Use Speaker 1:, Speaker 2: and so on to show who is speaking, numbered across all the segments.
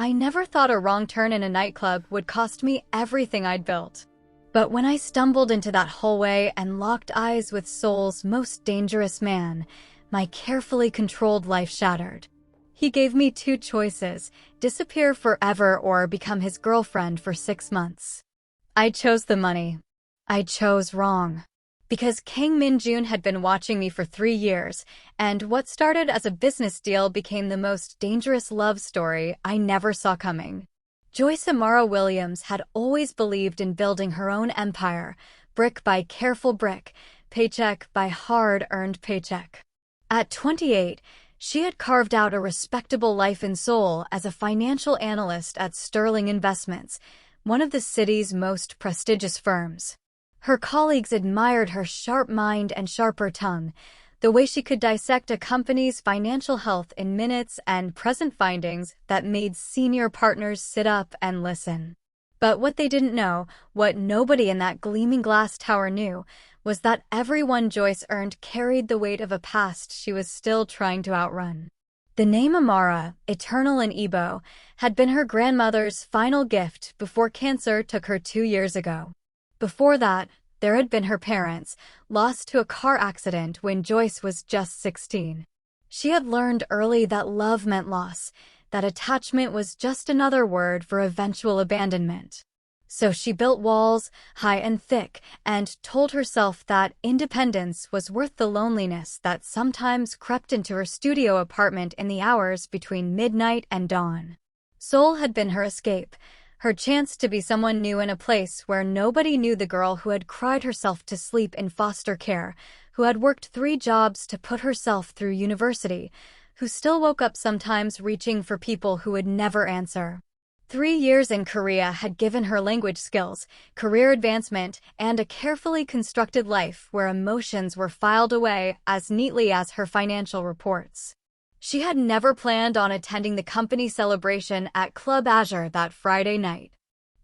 Speaker 1: I never thought a wrong turn in a nightclub would cost me everything I'd built. But when I stumbled into that hallway and locked eyes with Seoul's most dangerous man, my carefully controlled life shattered. He gave me two choices: disappear forever or become his girlfriend for 6 months. I chose the money. I chose wrong. Because Kang Min Jun had been watching me for 3 years, and what started as a business deal became the most dangerous love story I never saw coming. Joyce Williams had always believed in building her own empire, brick by careful brick, paycheck by hard-earned paycheck. At 28, she had carved out a respectable life in Seoul as a financial analyst at Sterling Investments, one of the city's most prestigious firms. Her colleagues admired her sharp mind and sharper tongue, the way she could dissect a company's financial health in minutes and present findings that made senior partners sit up and listen. But what they didn't know, what nobody in that gleaming glass tower knew, was that everyone Joyce earned carried the weight of a past she was still trying to outrun. The name Amara, eternal in Igbo, had been her grandmother's final gift before cancer took her 2 years ago. Before that, there had been her parents, lost to a car accident when Joyce was just 16. She had learned early that love meant loss, that attachment was just another word for eventual abandonment. So she built walls, high and thick, and told herself that independence was worth the loneliness that sometimes crept into her studio apartment in the hours between midnight and dawn. Seoul had been her escape, her chance to be someone new in a place where nobody knew the girl who had cried herself to sleep in foster care, who had worked 3 jobs to put herself through university, who still woke up sometimes reaching for people who would never answer. 3 years in Korea had given her language skills, career advancement, and a carefully constructed life where emotions were filed away as neatly as her financial reports. She had never planned on attending the company celebration at Club Azure that Friday night.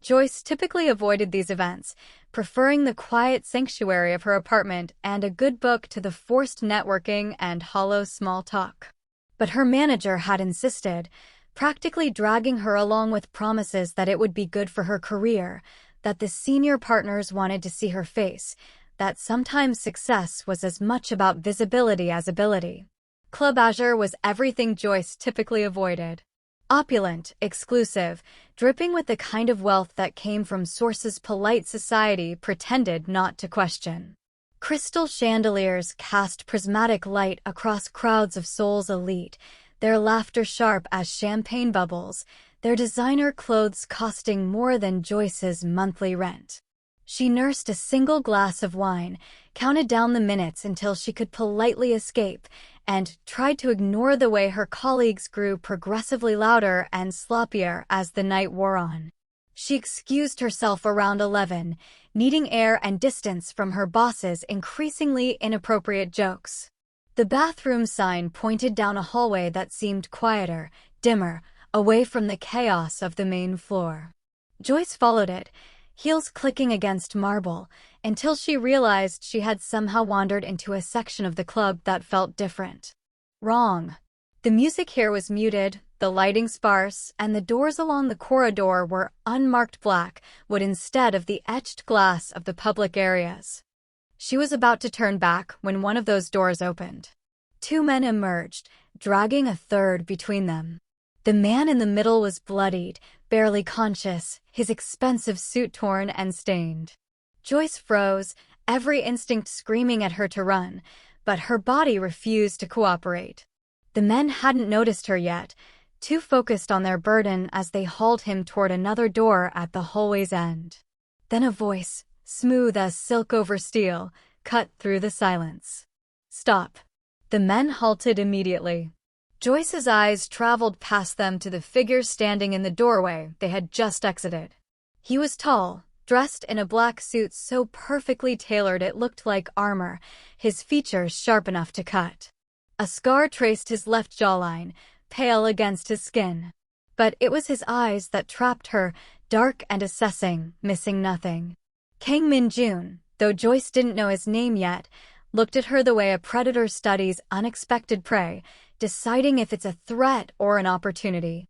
Speaker 1: Joyce typically avoided these events, preferring the quiet sanctuary of her apartment and a good book to the forced networking and hollow small talk. But her manager had insisted, practically dragging her along with promises that it would be good for her career, that the senior partners wanted to see her face, that sometimes success was as much about visibility as ability. Club Azure was everything Joyce typically avoided. Opulent, exclusive, dripping with the kind of wealth that came from sources polite society pretended not to question. Crystal chandeliers cast prismatic light across crowds of Seoul's elite, their laughter sharp as champagne bubbles, their designer clothes costing more than Joyce's monthly rent. She nursed a single glass of wine, counted down the minutes until she could politely escape, and tried to ignore the way her colleagues grew progressively louder and sloppier as the night wore on. She excused herself around 11, needing air and distance from her boss's increasingly inappropriate jokes. The bathroom sign pointed down a hallway that seemed quieter, dimmer, away from the chaos of the main floor. Joyce followed it, heels clicking against marble, until she realized she had somehow wandered into a section of the club that felt different. Wrong. The music here was muted, the lighting sparse, and the doors along the corridor were unmarked black wood instead of the etched glass of the public areas. She was about to turn back when one of those doors opened. 2 men emerged, dragging a third between them. The man in the middle was bloodied, barely conscious, his expensive suit torn and stained. Joyce froze, every instinct screaming at her to run, but her body refused to cooperate. The men hadn't noticed her yet, too focused on their burden as they hauled him toward another door at the hallway's end. Then a voice, smooth as silk over steel, cut through the silence. "Stop." The men halted immediately. Joyce's eyes traveled past them to the figure standing in the doorway they had just exited. He was tall, dressed in a black suit so perfectly tailored it looked like armor, his features sharp enough to cut. A scar traced his left jawline, pale against his skin. But it was his eyes that trapped her, dark and assessing, missing nothing. Kang Min Jun, though Joyce didn't know his name yet, looked at her the way a predator studies unexpected prey, deciding if it's a threat or an opportunity.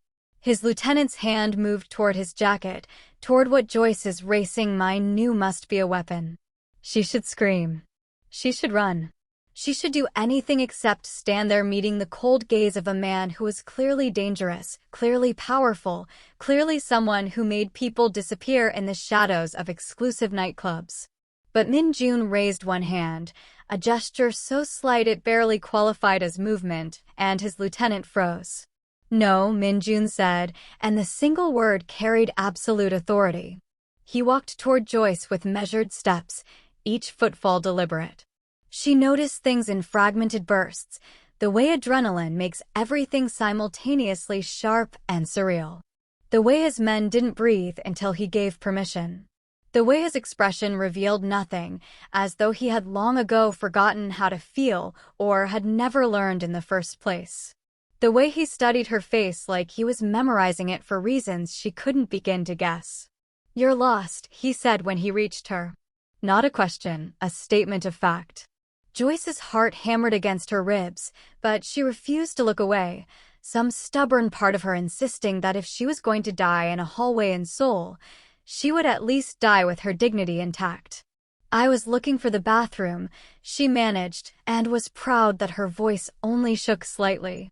Speaker 1: His lieutenant's hand moved toward his jacket, toward what Joyce's racing mind knew must be a weapon. She should scream. She should run. She should do anything except stand there meeting the cold gaze of a man who was clearly dangerous, clearly powerful, clearly someone who made people disappear in the shadows of exclusive nightclubs. But Min Jun raised one hand, a gesture so slight it barely qualified as movement, and his lieutenant froze. "No," Min Jun said, and the single word carried absolute authority. He walked toward Joyce with measured steps, each footfall deliberate. She noticed things in fragmented bursts, the way adrenaline makes everything simultaneously sharp and surreal. The way his men didn't breathe until he gave permission. The way his expression revealed nothing, as though he had long ago forgotten how to feel or had never learned in the first place. The way he studied her face like he was memorizing it for reasons she couldn't begin to guess. "You're lost," he said when he reached her. Not a question, a statement of fact. Joyce's heart hammered against her ribs, but she refused to look away, some stubborn part of her insisting that if she was going to die in a hallway in Seoul, she would at least die with her dignity intact. "I was looking for the bathroom," she managed, and was proud that her voice only shook slightly.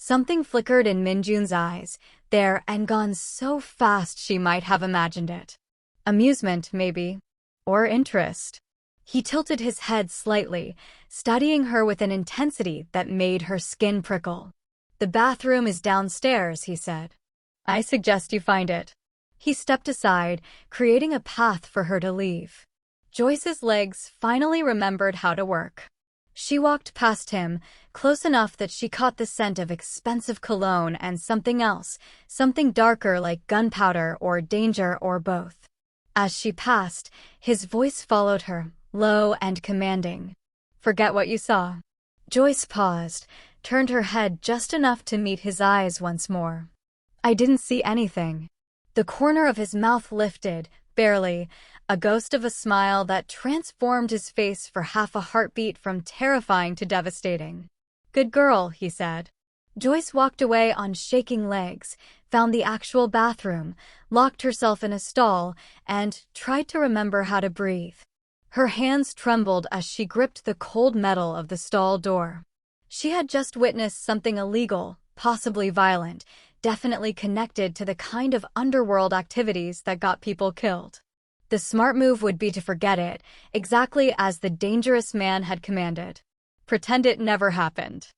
Speaker 1: Something flickered in Min Jun's eyes, there and gone so fast she might have imagined it. Amusement, maybe. Or interest. He tilted his head slightly, studying her with an intensity that made her skin prickle. "The bathroom is downstairs," he said. "I suggest you find it." He stepped aside, creating a path for her to leave. Joyce's legs finally remembered how to work. She walked past him, close enough that she caught the scent of expensive cologne and something else, something darker like gunpowder or danger or both. As she passed, his voice followed her, low and commanding. "Forget what you saw." Joyce paused, turned her head just enough to meet his eyes once more. "I didn't see anything." The corner of his mouth lifted, barely, a ghost of a smile that transformed his face for half a heartbeat from terrifying to devastating. "Good girl," he said. Joyce walked away on shaking legs, found the actual bathroom, locked herself in a stall, and tried to remember how to breathe. Her hands trembled as she gripped the cold metal of the stall door. She had just witnessed something illegal, possibly violent, definitely connected to the kind of underworld activities that got people killed. The smart move would be to forget it, exactly as the dangerous man had commanded. Pretend it never happened.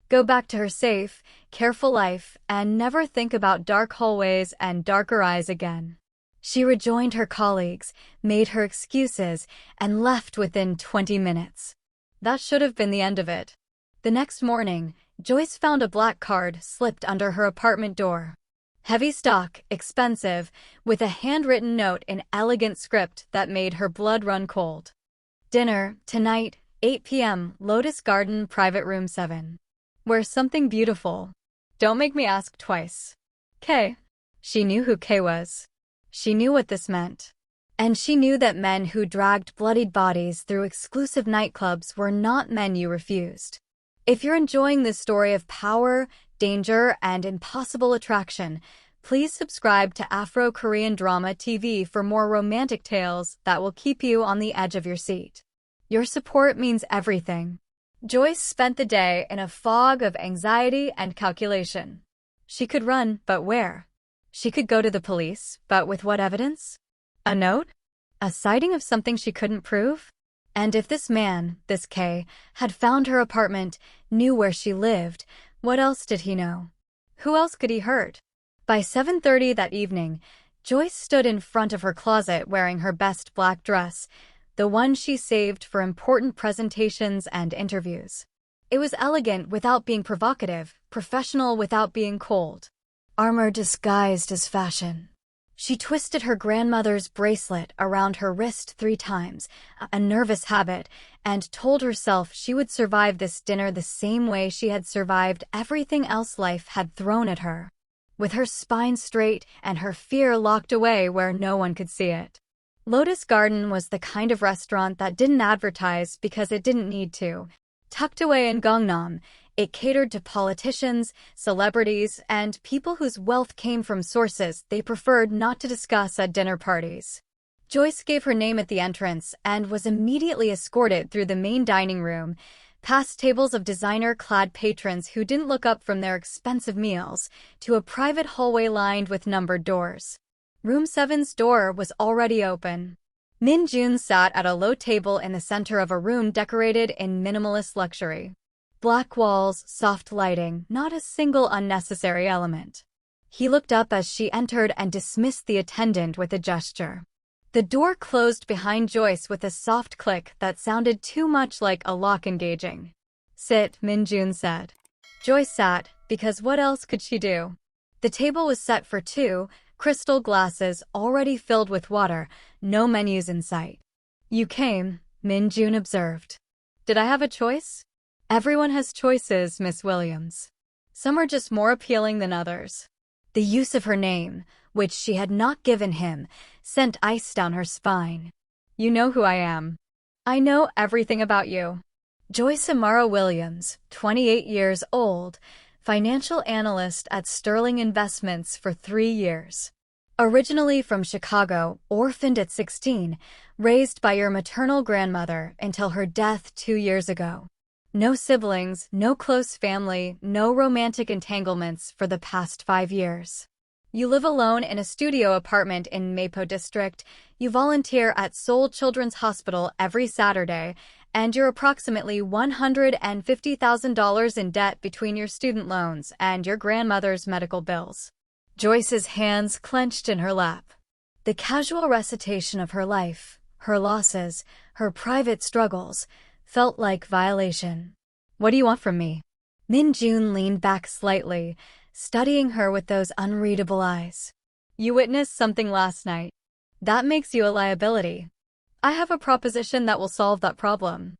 Speaker 1: Go back to her safe, careful life, and never think about dark hallways and darker eyes again. She rejoined her colleagues, made her excuses, and left within 20 minutes. That should have been the end of it. The next morning, Joyce found a black card slipped under her apartment door. Heavy stock, expensive, with a handwritten note in elegant script that made her blood run cold. "Dinner, tonight, 8 p.m., Lotus Garden, Private Room 7. Wear something beautiful. Don't make me ask twice. K." She knew who K was. She knew what this meant. And she knew that men who dragged bloodied bodies through exclusive nightclubs were not men you refused. If you're enjoying this story of power, danger, and impossible attraction, please subscribe to Afro-Korean Drama TV for more romantic tales that will keep you on the edge of your seat. Your support means everything. Joyce spent the day in a fog of anxiety and calculation. She could run, but where? She could go to the police, but with what evidence? A note? A sighting of something she couldn't prove? And if this man, this K, had found her apartment, knew where she lived, what else did he know? Who else could he hurt? By 7:30 that evening, Joyce stood in front of her closet wearing her best black dress, the one she saved for important presentations and interviews. It was elegant without being provocative, professional without being cold. Armor disguised as fashion. She twisted her grandmother's bracelet around her wrist 3 times, a nervous habit, and told herself she would survive this dinner the same way she had survived everything else life had thrown at her, with her spine straight and her fear locked away where no one could see it. Lotus Garden was the kind of restaurant that didn't advertise because it didn't need to. Tucked away in Gangnam, It catered to politicians, celebrities, and people whose wealth came from sources they preferred not to discuss at dinner parties. Joyce gave her name at the entrance and was immediately escorted through the main dining room, past tables of designer-clad patrons who didn't look up from their expensive meals, to a private hallway lined with numbered doors. Room 7's door was already open. Min Jun sat at a low table in the center of a room decorated in minimalist luxury. Black walls, soft lighting, not a single unnecessary element. He looked up as she entered and dismissed the attendant with a gesture. The door closed behind Joyce with a soft click that sounded too much like a lock engaging. "Sit," Min Jun said. Joyce sat, because what else could she do? The table was set for two, crystal glasses already filled with water, no menus in sight. "You came," Min Jun observed. "Did I have a choice?" "Everyone has choices, Miss Williams. Some are just more appealing than others." The use of her name, which she had not given him, sent ice down her spine. "You know who I am. I know everything about you." Joyce Williams, 28 years old, financial analyst at Sterling Investments for 3 years. Originally from Chicago, orphaned at 16, raised by your maternal grandmother until her death 2 years ago. No siblings, no close family, no romantic entanglements for the past 5 years. You live alone in a studio apartment in Mapo District, you volunteer at Seoul Children's Hospital every Saturday, and you're approximately $150,000 in debt between your student loans and your grandmother's medical bills. Joyce's hands clenched in her lap. The casual recitation of her life, her losses, her private struggles, felt like violation. "What do you want from me?" Min Jun leaned back slightly, studying her with those unreadable eyes. "You witnessed something last night. That makes you a liability. I have a proposition that will solve that problem.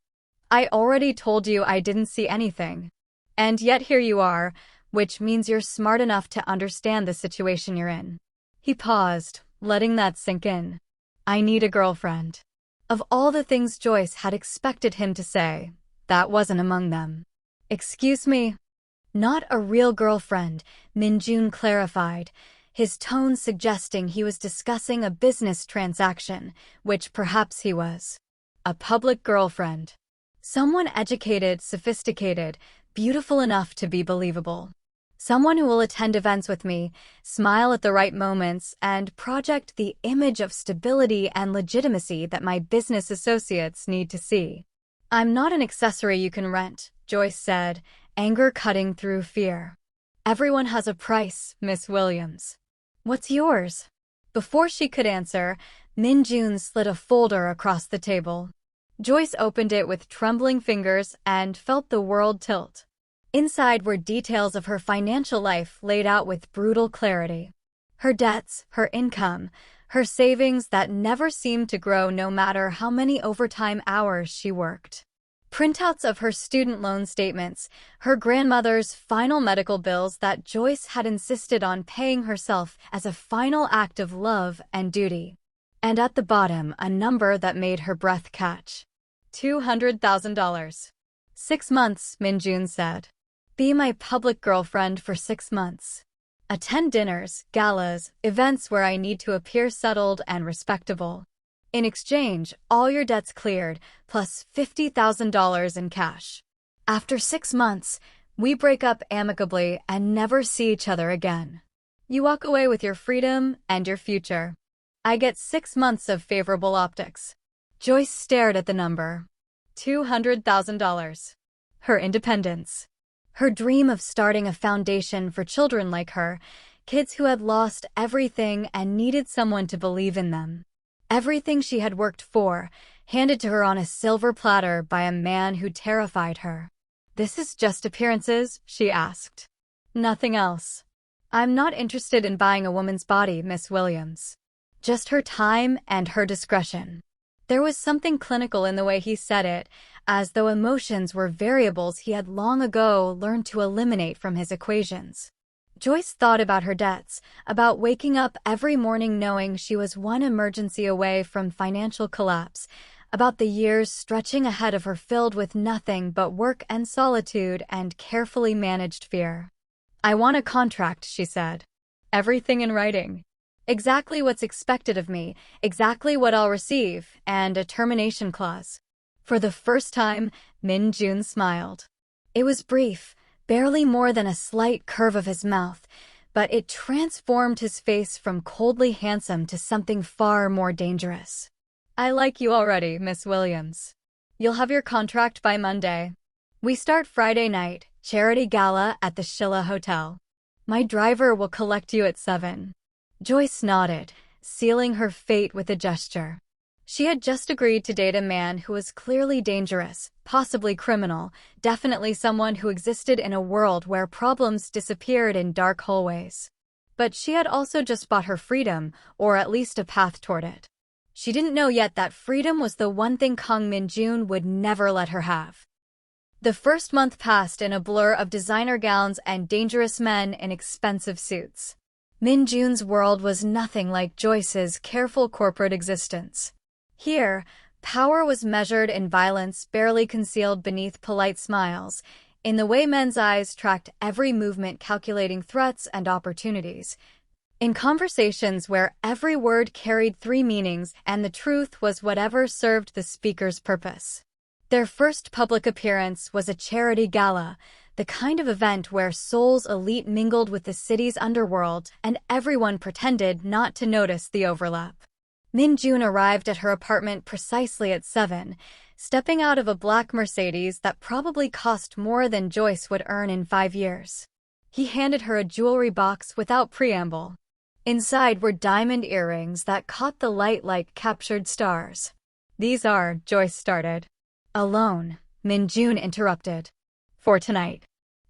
Speaker 1: I already told you I didn't see anything. And yet here you are, which means you're smart enough to understand the situation you're in." He paused, letting that sink in. "I need a girlfriend." Of all the things Joyce had expected him to say, that wasn't among them. "Excuse me?" "Not a real girlfriend," Min Jun clarified, his tone suggesting he was discussing a business transaction, which perhaps he was. "A public girlfriend. Someone educated, sophisticated, beautiful enough to be believable. Someone who will attend events with me, smile at the right moments, and project the image of stability and legitimacy that my business associates need to see." "I'm not an accessory you can rent," Joyce said, anger cutting through fear. "Everyone has a price, Miss Williams. What's yours?" Before she could answer, Min Jun slid a folder across the table. Joyce opened it with trembling fingers and felt the world tilt. Inside were details of her financial life laid out with brutal clarity. Her debts, her income, her savings that never seemed to grow no matter how many overtime hours she worked. Printouts of her student loan statements, her grandmother's final medical bills that Joyce had insisted on paying herself as a final act of love and duty. And at the bottom, a number that made her breath catch. $200,000. 6 months, Min Jun said. "Be my public girlfriend for 6 months. Attend dinners, galas, events where I need to appear settled and respectable. In exchange, all your debts cleared, plus $50,000 in cash. After 6 months, we break up amicably and never see each other again. You walk away with your freedom and your future. I get 6 months of favorable optics." Joyce stared at the number. $200,000. Her independence. Her dream of starting a foundation for children like her, kids who had lost everything and needed someone to believe in them. Everything she had worked for, handed to her on a silver platter by a man who terrified her. "This is just appearances?" she asked. "Nothing else. I'm not interested in buying a woman's body, Miss Williams. Just her time and her discretion." There was something clinical in the way he said it, as though emotions were variables he had long ago learned to eliminate from his equations. Joyce thought about her debts, about waking up every morning knowing she was one emergency away from financial collapse, about the years stretching ahead of her filled with nothing but work and solitude and carefully managed fear. "I want a contract," she said. "Everything in writing. Exactly what's expected of me, exactly what I'll receive, and a termination clause." For the first time, Min Jun smiled. It was brief, barely more than a slight curve of his mouth, but it transformed his face from coldly handsome to something far more dangerous. "I like you already, Miss Williams. You'll have your contract by Monday. We start Friday night, charity gala at the Shilla Hotel. My driver will collect you at 7. Joyce nodded, sealing her fate with a gesture. She had just agreed to date a man who was clearly dangerous, possibly criminal, definitely someone who existed in a world where problems disappeared in dark hallways. But she had also just bought her freedom, or at least a path toward it. She didn't know yet that freedom was the one thing Kang Min Jun would never let her have. The first month passed in a blur of designer gowns and dangerous men in expensive suits. Min Jun's world was nothing like Joyce's careful corporate existence. Here, power was measured in violence barely concealed beneath polite smiles, in the way men's eyes tracked every movement calculating threats and opportunities, in conversations where every word carried 3 meanings and the truth was whatever served the speaker's purpose. Their first public appearance was a charity gala, the kind of event where Seoul's elite mingled with the city's underworld and everyone pretended not to notice the overlap. Min Jun arrived at her apartment precisely at 7, stepping out of a black Mercedes that probably cost more than Joyce would earn in 5 years. He handed her a jewelry box without preamble. Inside were diamond earrings that caught the light like captured stars. "These are," Joyce started. "Alone," Min Jun interrupted. "For tonight."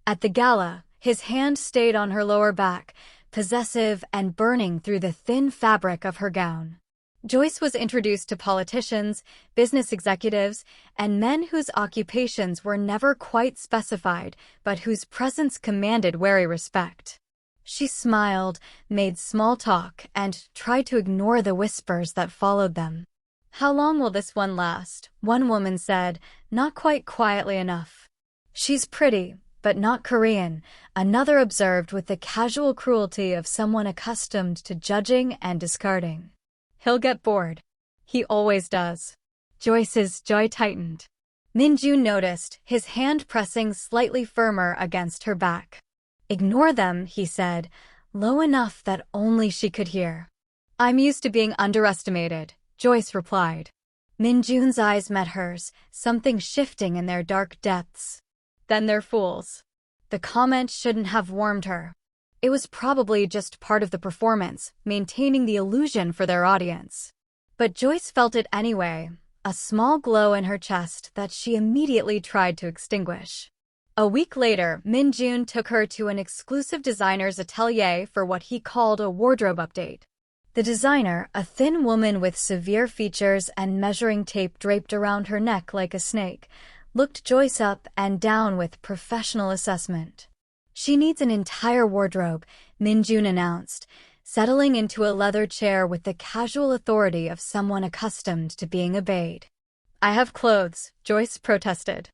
Speaker 1: At the gala, his hand stayed on her lower back, possessive and burning through the thin fabric of her gown. Joyce was introduced to politicians, business executives, and men whose occupations were never quite specified, but whose presence commanded wary respect. She smiled, made small talk, and tried to ignore the whispers that followed them. "How long will this one last?" one woman said, not quite quietly enough. "She's pretty, but not Korean," another observed with the casual cruelty of someone accustomed to judging and discarding. "He'll get bored. He always does." Joyce's jaw tightened. Min Jun noticed, his hand pressing slightly firmer against her back. "Ignore them," he said, low enough that only she could hear. "I'm used to being underestimated," Joyce replied. Min Jun's eyes met hers, something shifting in their dark depths. "Then they're fools." The comment shouldn't have warmed her. It was probably just part of the performance, maintaining the illusion for their audience. But Joyce felt it anyway, a small glow in her chest that she immediately tried to extinguish. A week later, Min Jun took her to an exclusive designer's atelier for what he called a wardrobe update. The designer, a thin woman with severe features and measuring tape draped around her neck like a snake, looked Joyce up and down with professional assessment. "She needs an entire wardrobe," Min Jun announced, settling into a leather chair with the casual authority of someone accustomed to being obeyed. "I have clothes," Joyce protested.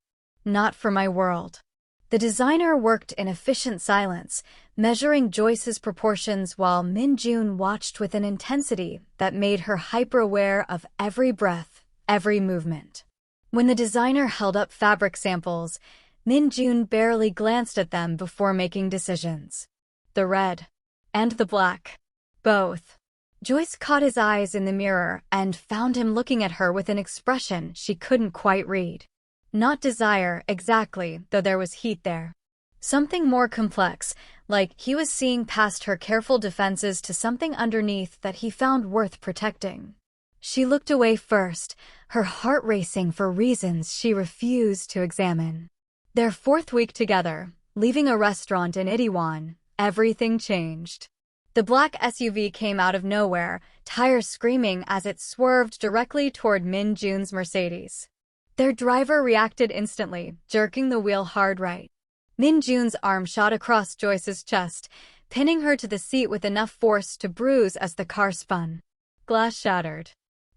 Speaker 1: "Not for my world." The designer worked in efficient silence, measuring Joyce's proportions while Min Jun watched with an intensity that made her hyper-aware of every breath, every movement. When the designer held up fabric samples, Min Jun barely glanced at them before making decisions. The red. And the black. Both. Joyce caught his eyes in the mirror and found him looking at her with an expression she couldn't quite read. Not desire, exactly, though there was heat there. Something more complex, like he was seeing past her careful defenses to something underneath that he found worth protecting. She looked away first, her heart racing for reasons she refused to examine. Their 4th week together, leaving a restaurant in Itaewon, everything changed. The black SUV came out of nowhere, tires screaming as it swerved directly toward Min Jun's Mercedes. Their driver reacted instantly, jerking the wheel hard right. Min Jun's arm shot across Joyce's chest, pinning her to the seat with enough force to bruise as the car spun. Glass shattered.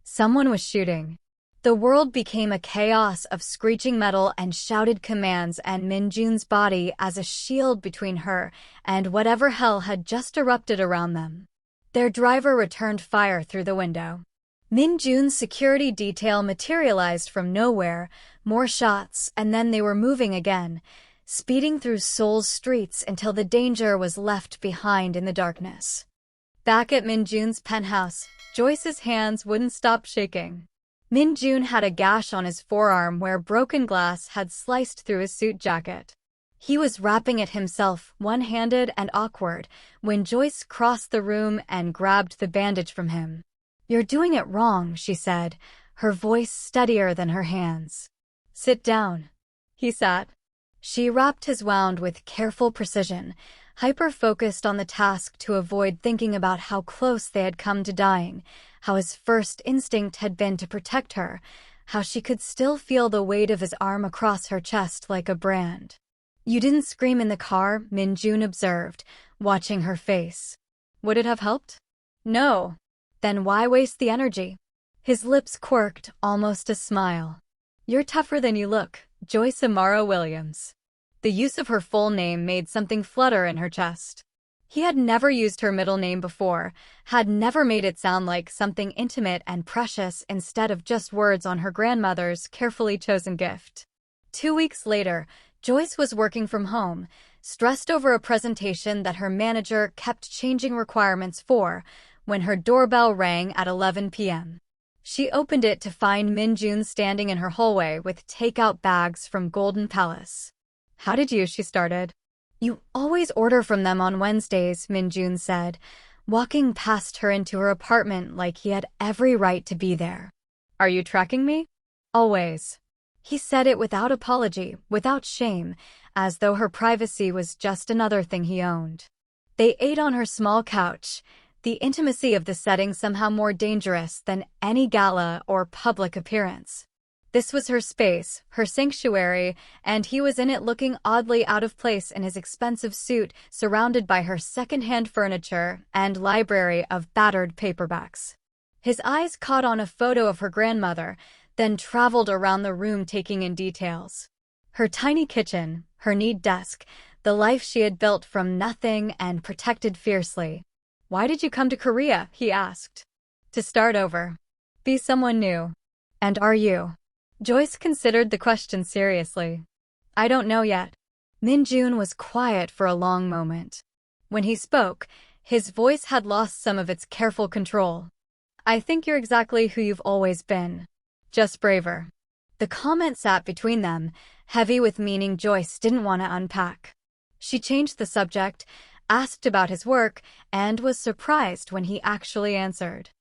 Speaker 1: Someone was shooting. The world became a chaos of screeching metal and shouted commands, and Min Jun's body as a shield between her and whatever hell had just erupted around them. Their driver returned fire through the window. Min Jun's security detail materialized from nowhere, more shots, and then they were moving again, speeding through Seoul's streets until the danger was left behind in the darkness. Back at Min Jun's penthouse, Joyce's hands wouldn't stop shaking. Min Jun had a gash on his forearm where broken glass had sliced through his suit jacket. He was wrapping it himself, one-handed and awkward, when Joyce crossed the room and grabbed the bandage from him. "You're doing it wrong," she said, her voice steadier than her hands. "Sit down." He sat. She wrapped his wound with careful precision, hyper-focused on the task to avoid thinking about how close they had come to dying, how his first instinct had been to protect her, how she could still feel the weight of his arm across her chest like a brand. "You didn't scream in the car," Min Jun observed, watching her face. "Would it have helped?" "No." "Then why waste the energy?" His lips quirked, almost a smile. "You're tougher than you look, Joyce Williams." The use of her full name made something flutter in her chest. He had never used her middle name before, had never made it sound like something intimate and precious instead of just words on her grandmother's carefully chosen gift. 2 weeks later, Joyce was working from home, stressed over a presentation that her manager kept changing requirements for, when her doorbell rang at 11 p.m. She opened it to find Min Jun standing in her hallway with takeout bags from Golden Palace. "How did you?" she started. "You always order from them on Wednesdays," Min Jun said, walking past her into her apartment like he had every right to be there. "Are you tracking me?" "Always." He said it without apology, without shame, as though her privacy was just another thing he owned. They ate on her small couch, the intimacy of the setting somehow more dangerous than any gala or public appearance. This was her space, her sanctuary, and he was in it looking oddly out of place in his expensive suit, surrounded by her second-hand furniture and library of battered paperbacks. His eyes caught on a photo of her grandmother, then traveled around the room taking in details. Her tiny kitchen, her neat desk, the life she had built from nothing and protected fiercely. "Why did you come to Korea?" he asked. "To start over. Be someone new." "And are you?" Joyce considered the question seriously. "I don't know yet." Min Jun was quiet for a long moment. When he spoke, his voice had lost some of its careful control. "I think you're exactly who you've always been. Just braver." The comment sat between them, heavy with meaning Joyce didn't want to unpack. She changed the subject, asked about his work, and was surprised when he actually answered.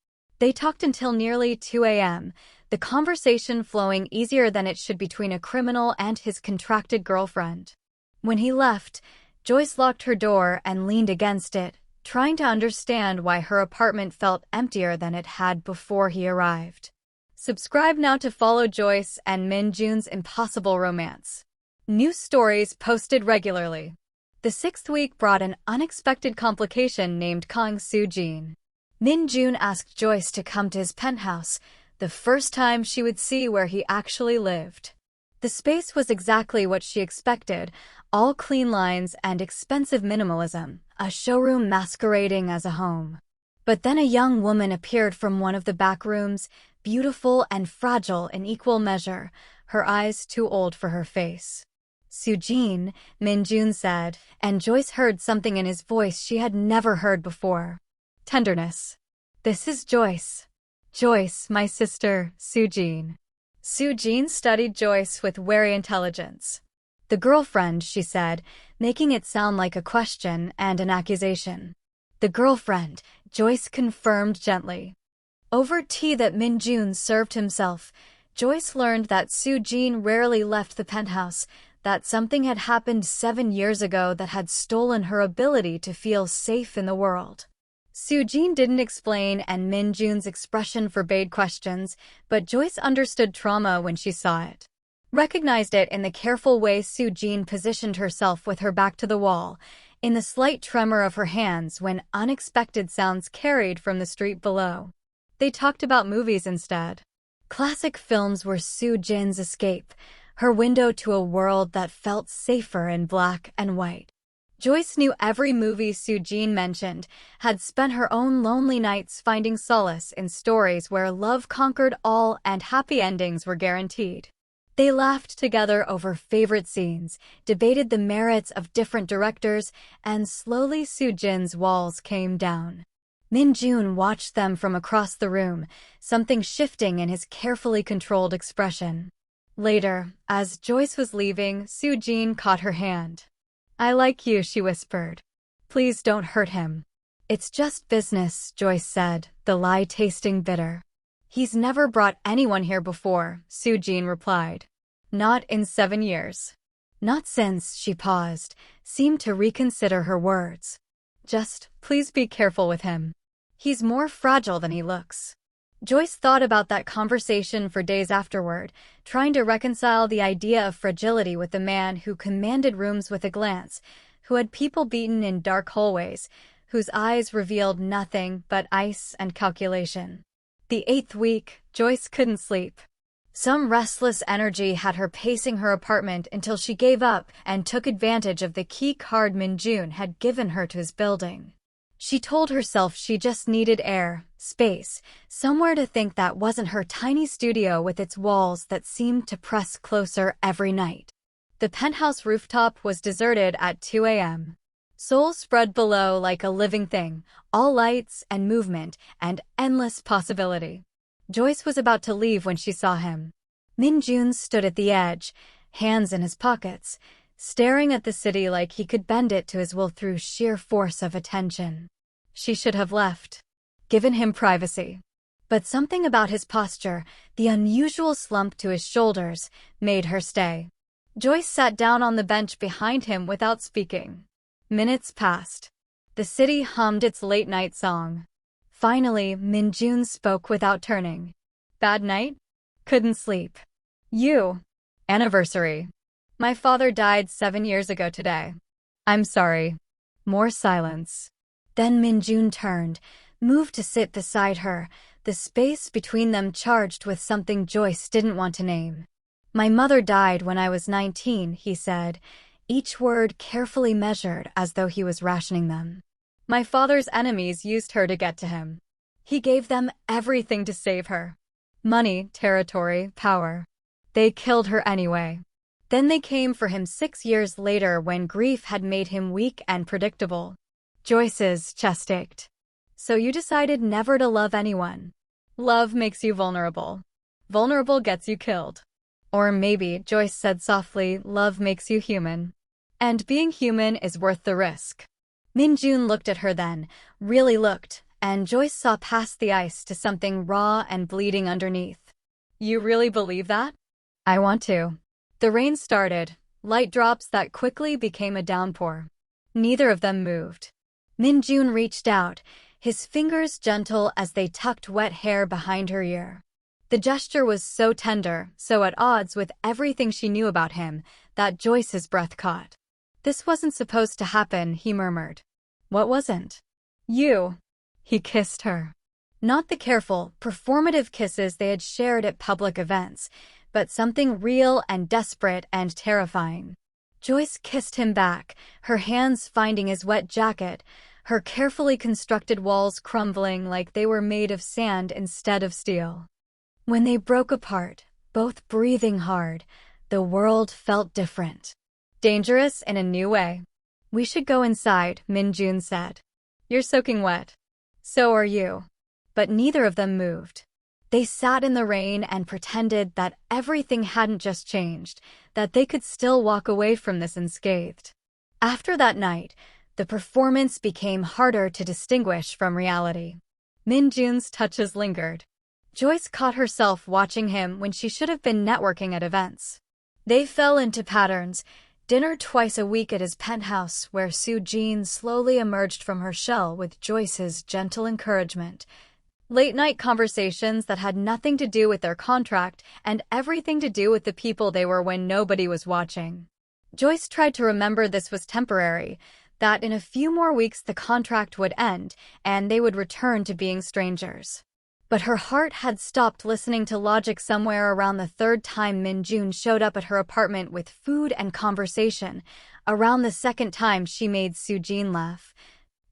Speaker 1: They talked until nearly 2 a.m., the conversation flowing easier than it should between a criminal and his contracted girlfriend. When he left, Joyce locked her door and leaned against it, trying to understand why her apartment felt emptier than it had before he arrived. Subscribe now to follow Joyce and Min Jun's impossible romance. New stories posted regularly. The 6th week brought an unexpected complication named Kang Min. Min Jun asked Joyce to come to his penthouse, the first time she would see where he actually lived. The space was exactly what she expected, all clean lines and expensive minimalism, a showroom masquerading as a home. But then a young woman appeared from one of the back rooms, beautiful and fragile in equal measure, her eyes too old for her face. "Soo-jin," Min Jun said, and Joyce heard something in his voice she had never heard before. Tenderness. "This is Joyce." "Joyce, my sister, Soo-jin." Soo-jin studied Joyce with wary intelligence. "The girlfriend," she said, making it sound like a question and an accusation. "The girlfriend," Joyce confirmed gently. Over tea that Min Jun served himself, Joyce learned that Soo-jin rarely left the penthouse, that something had happened 7 years ago that had stolen her ability to feel safe in the world. Soo-jin didn't explain, and Min Jun's expression forbade questions, but Joyce understood trauma when she saw it. Recognized it in the careful way Soo-jin positioned herself with her back to the wall, in the slight tremor of her hands when unexpected sounds carried from the street below. They talked about movies instead. Classic films were Soo Jin's escape, her window to a world that felt safer in black and white. Joyce knew every movie Soo Jin mentioned, had spent her own lonely nights finding solace in stories where love conquered all and happy endings were guaranteed. They laughed together over favorite scenes, debated the merits of different directors, and slowly Soo Jin's walls came down. Min Jun watched them from across the room, something shifting in his carefully controlled expression. Later, as Joyce was leaving, Soo Jin caught her hand. "I like you," she whispered. "Please don't hurt him." "It's just business," Joyce said, the lie tasting bitter. "He's never brought anyone here before," Soo Jin replied. "Not in 7 years." "Not since," she paused, seemed to reconsider her words. "Just, please be careful with him. He's more fragile than he looks." Joyce thought about that conversation for days afterward, trying to reconcile the idea of fragility with the man who commanded rooms with a glance, who had people beaten in dark hallways, whose eyes revealed nothing but ice and calculation. The 8th week, Joyce couldn't sleep. Some restless energy had her pacing her apartment until she gave up and took advantage of the key card Min Jun had given her to his building. She told herself she just needed air, space, somewhere to think that wasn't her tiny studio with its walls that seemed to press closer every night. The penthouse rooftop was deserted at 2 a.m. Seoul spread below like a living thing, all lights and movement and endless possibility. Joyce was about to leave when she saw him. Min Jun stood at the edge, hands in his pockets, staring at the city like he could bend it to his will through sheer force of attention. She should have left, given him privacy. But something about his posture, the unusual slump to his shoulders, made her stay. Joyce sat down on the bench behind him without speaking. Minutes passed. The city hummed its late-night song. Finally, Min Jun spoke without turning. "Bad night? Couldn't sleep. You. Anniversary. My father died 7 years ago today. I'm sorry." More silence. Then Min Jun turned, moved to sit beside her, the space between them charged with something Joyce didn't want to name. "My mother died when I was 19, he said, each word carefully measured as though he was rationing them. "My father's enemies used her to get to him. He gave them everything to save her. Money, territory, power. They killed her anyway. Then they came for him 6 years later when grief had made him weak and predictable." Joyce's chest ached. "So you decided never to love anyone. Love makes you vulnerable. Vulnerable gets you killed. Or maybe," Joyce said softly, "love makes you human. And being human is worth the risk." Min Jun looked at her then, really looked, and Joyce saw past the ice to something raw and bleeding underneath. "You really believe that?" "I want to." The rain started, light drops that quickly became a downpour. Neither of them moved. Min Jun reached out, his fingers gentle as they tucked wet hair behind her ear. The gesture was so tender, so at odds with everything she knew about him, that Joyce's breath caught. "This wasn't supposed to happen," he murmured. "What wasn't?" "You." He kissed her. Not the careful, performative kisses they had shared at public events, but something real and desperate and terrifying. Joyce kissed him back, her hands finding his wet jacket, her carefully constructed walls crumbling like they were made of sand instead of steel. When they broke apart, both breathing hard, the world felt different. Dangerous in a new way. "We should go inside," Min Jun said. "You're soaking wet." "So are you." But neither of them moved. They sat in the rain and pretended that everything hadn't just changed, that they could still walk away from this unscathed. After that night, the performance became harder to distinguish from reality. Min Jun's touches lingered. Joyce caught herself watching him when she should have been networking at events. They fell into patterns. Dinner twice a week at his penthouse, where Soo Jin slowly emerged from her shell with Joyce's gentle encouragement. Late-night conversations that had nothing to do with their contract and everything to do with the people they were when nobody was watching. Joyce tried to remember this was temporary, that in a few more weeks the contract would end and they would return to being strangers. But her heart had stopped listening to logic somewhere around the third time Min Jun showed up at her apartment with food and conversation, around the second time she made Soo-jin laugh,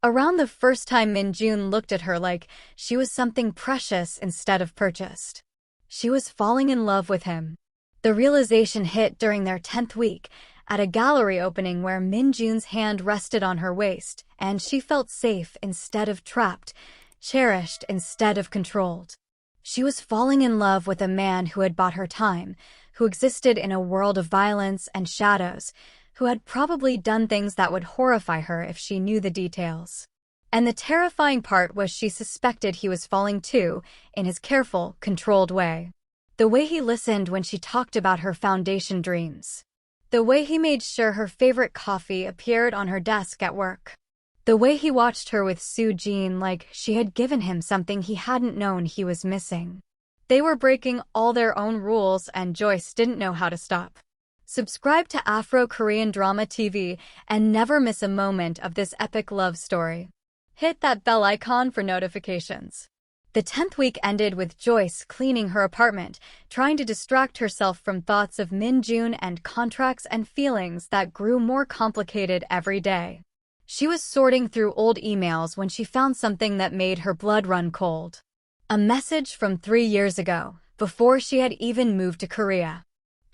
Speaker 1: around the first time Min Jun looked at her like she was something precious instead of purchased. She was falling in love with him. The realization hit during their 10th week, at a gallery opening where Min Jun's hand rested on her waist, and she felt safe instead of trapped, cherished instead of controlled. She was falling in love with a man who had bought her time, who existed in a world of violence and shadows, who had probably done things that would horrify her if she knew the details. And the terrifying part was she suspected he was falling too, in his careful, controlled way. The way he listened when she talked about her foundation dreams. The way he made sure her favorite coffee appeared on her desk at work. The way he watched her with Soo-jin like she had given him something he hadn't known he was missing. They were breaking all their own rules and Joyce didn't know how to stop. Subscribe to Afro-Korean Drama TV and never miss a moment of this epic love story. Hit that bell icon for notifications. The 10th week ended with Joyce cleaning her apartment, trying to distract herself from thoughts of Min Jun and contracts and feelings that grew more complicated every day. She was sorting through old emails when she found something that made her blood run cold. A message from 3 years ago, before she had even moved to Korea.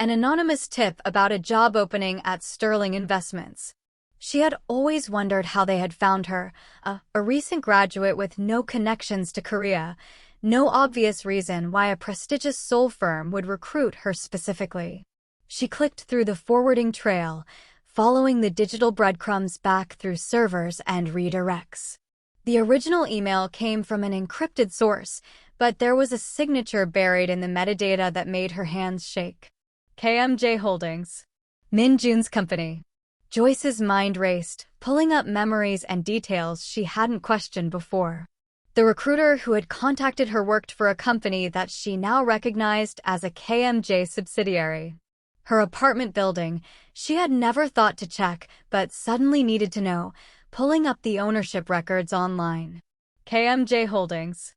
Speaker 1: An anonymous tip about a job opening at Sterling Investments. She had always wondered how they had found her, a recent graduate with no connections to Korea, no obvious reason why a prestigious Seoul firm would recruit her specifically. She clicked through the forwarding trail, following the digital breadcrumbs back through servers and redirects. The original email came from an encrypted source, but there was a signature buried in the metadata that made her hands shake. KMJ Holdings. Min Jun's company. Joyce's mind raced, pulling up memories and details she hadn't questioned before. The recruiter who had contacted her worked for a company that she now recognized as a KMJ subsidiary. Her apartment building, she had never thought to check, but suddenly needed to know, pulling up the ownership records online. KMJ Holdings.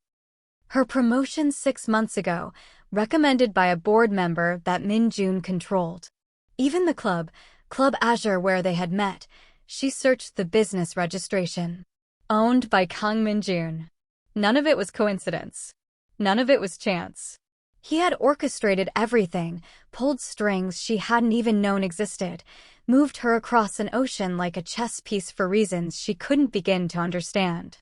Speaker 1: Her promotion 6 months ago, recommended by a board member that Min Jun controlled. Even the Club Azure where they had met, she searched the business registration. Owned by Kang Min Jun. None of it was coincidence. None of it was chance. He had orchestrated everything, pulled strings she hadn't even known existed, moved her across an ocean like a chess piece for reasons she couldn't begin to understand.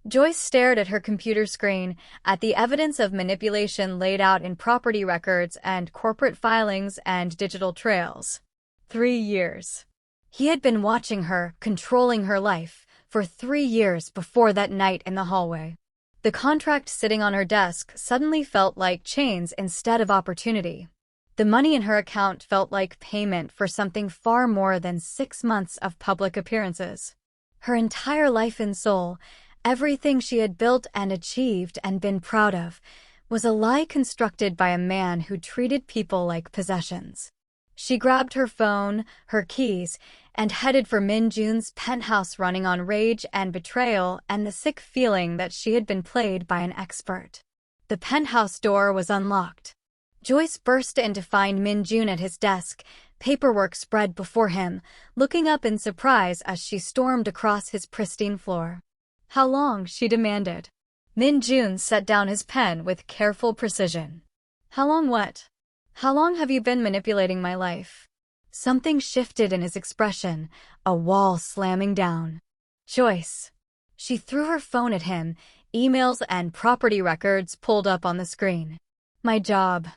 Speaker 1: Joyce stared at her computer screen, at the evidence of manipulation laid out in property records and corporate filings and digital trails. 3 years. He had been watching her, controlling her life, for 3 years before that night in the hallway. The contract sitting on her desk suddenly felt like chains instead of opportunity. The money in her account felt like payment for something far more than 6 months of public appearances. Her entire life in Seoul, everything she had built and achieved and been proud of, was a lie constructed by a man who treated people like possessions. She grabbed her phone, her keys, and headed for Min Jun's penthouse, running on rage and betrayal and the sick feeling that she had been played by an expert. The penthouse door was unlocked. Joyce burst in to find Min Jun at his desk, paperwork spread before him, looking up in surprise as she stormed across his pristine floor. "How long?" she demanded. Min Jun set down his pen with careful precision. "How long what? How long have you been manipulating my life?" Something shifted in his expression, a wall slamming down. "Joyce." She threw her phone at him, emails and property records pulled up on the screen. "My job.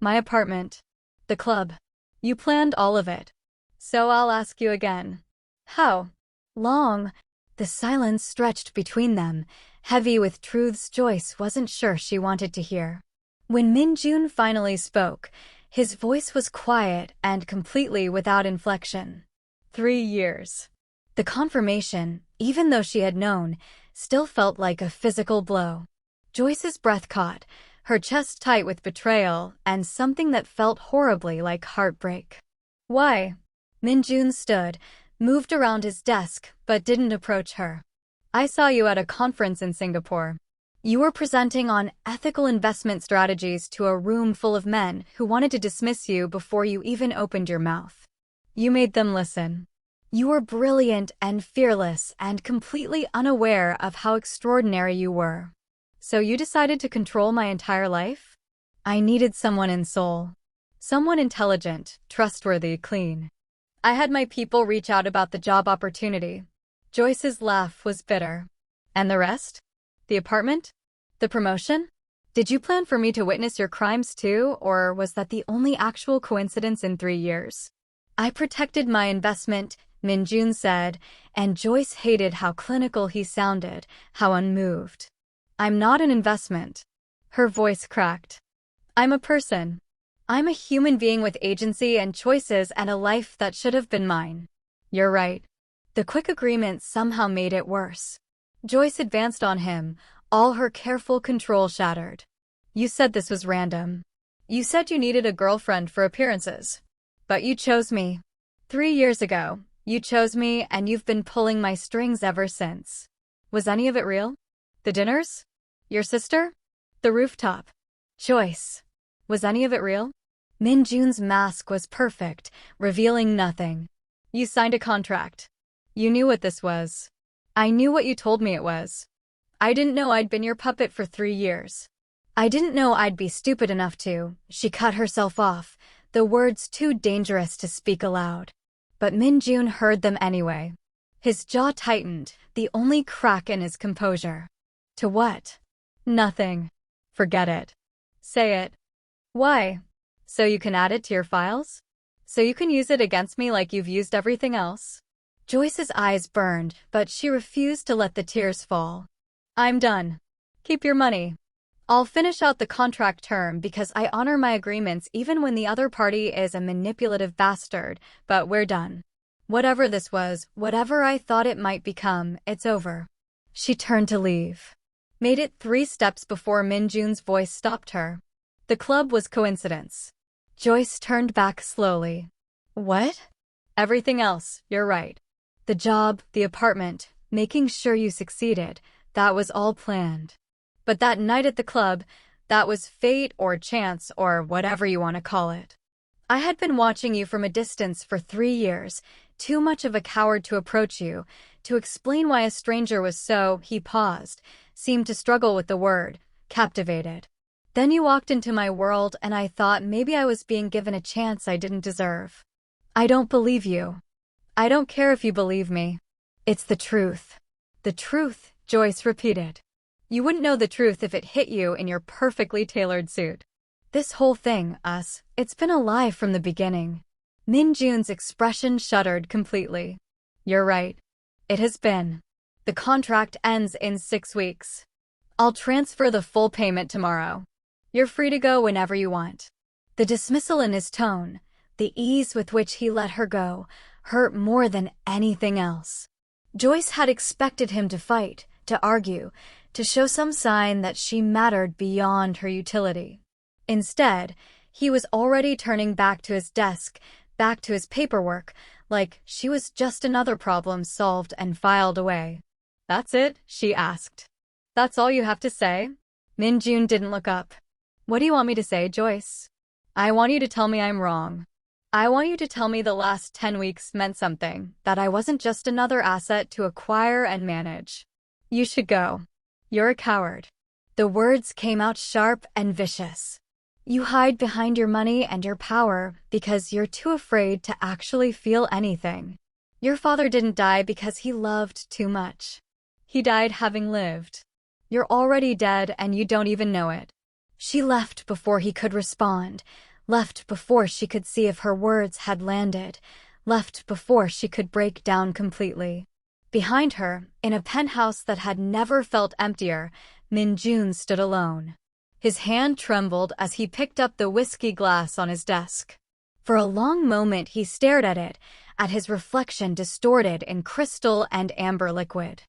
Speaker 1: My apartment. The club. You planned all of it. So I'll ask you again. How long?" The silence stretched between them, heavy with truths Joyce wasn't sure she wanted to hear. When Min Jun finally spoke, his voice was quiet and completely without inflection. 3 years. The confirmation, even though she had known, still felt like a physical blow. Joyce's breath caught, her chest tight with betrayal and something that felt horribly like heartbreak. "Why?" Min Jun stood, moved around his desk, but didn't approach her. "I saw you at a conference in Singapore. You were presenting on ethical investment strategies to a room full of men who wanted to dismiss you before you even opened your mouth. You made them listen. You were brilliant and fearless and completely unaware of how extraordinary you were. So you decided to control my entire life? I needed someone in Seoul. Someone intelligent, trustworthy, clean. I had my people reach out about the job opportunity. Joyce's laugh was bitter. And the rest? The apartment? The promotion? Did you plan for me to witness your crimes too, or was that the only actual coincidence in 3 years? I protected my investment, Min Jun said, and Joyce hated how clinical he sounded, how unmoved. I'm not an investment. Her voice cracked. I'm a person. I'm a human being with agency and choices and a life that should have been mine. You're right. The quick agreement somehow made it worse. Joyce advanced on him, all her careful control shattered. You said this was random. You said you needed a girlfriend for appearances. But you chose me. 3 years ago, you chose me and you've been pulling my strings ever since. Was any of it real? The dinners? Your sister? The rooftop? Joyce. Was any of it real? Min Jun's mask was perfect, revealing nothing. You signed a contract. You knew what this was. I knew what you told me it was. I didn't know I'd been your puppet for 3 years. I didn't know I'd be stupid enough to. She cut herself off, the words too dangerous to speak aloud. But Min Jun heard them anyway. His jaw tightened, the only crack in his composure. To what? Nothing. Forget it. Say it. Why? So you can add it to your files? So you can use it against me like you've used everything else? Joyce's eyes burned, but she refused to let the tears fall. I'm done. Keep your money. I'll finish out the contract term because I honor my agreements even when the other party is a manipulative bastard, but we're done. Whatever this was, whatever I thought it might become, it's over. She turned to leave. Made it 3 steps before Min Jun's voice stopped her. The club was coincidence. Joyce turned back slowly. What? Everything else, you're right. The job, the apartment, making sure you succeeded, that was all planned. But that night at the club, that was fate or chance or whatever you want to call it. I had been watching you from a distance for 3 years, too much of a coward to approach you, to explain why a stranger was so, he paused, seemed to struggle with the word, captivated. Then you walked into my world and I thought maybe I was being given a chance I didn't deserve. I don't believe you. I don't care if you believe me. It's the truth. The truth, Joyce repeated. You wouldn't know the truth if it hit you in your perfectly tailored suit. This whole thing, it's been a lie from the beginning. Min Jun's expression shuddered completely. You're right. It has been. The contract ends in 6 weeks. I'll transfer the full payment tomorrow. You're free to go whenever you want. The dismissal in his tone, the ease with which he let her go, hurt more than anything else. Joyce had expected him to fight, to argue, to show some sign that she mattered beyond her utility. Instead, he was already turning back to his desk, back to his paperwork, like she was just another problem solved and filed away. That's it? She asked. That's all you have to say? Min Jun didn't look up. What do you want me to say, Joyce? I want you to tell me I'm wrong. I want you to tell me the last 10 weeks meant something, that I wasn't just another asset to acquire and manage. You should go. You're a coward. The words came out sharp and vicious. You hide behind your money and your power because you're too afraid to actually feel anything. Your father didn't die because he loved too much. He died having lived. You're already dead and you don't even know it. She left before he could respond, left before she could see if her words had landed, left before she could break down completely. Behind her, in a penthouse that had never felt emptier, Min Jun stood alone. His hand trembled as he picked up the whiskey glass on his desk. For a long moment he stared at it, at his reflection distorted in crystal and amber liquid.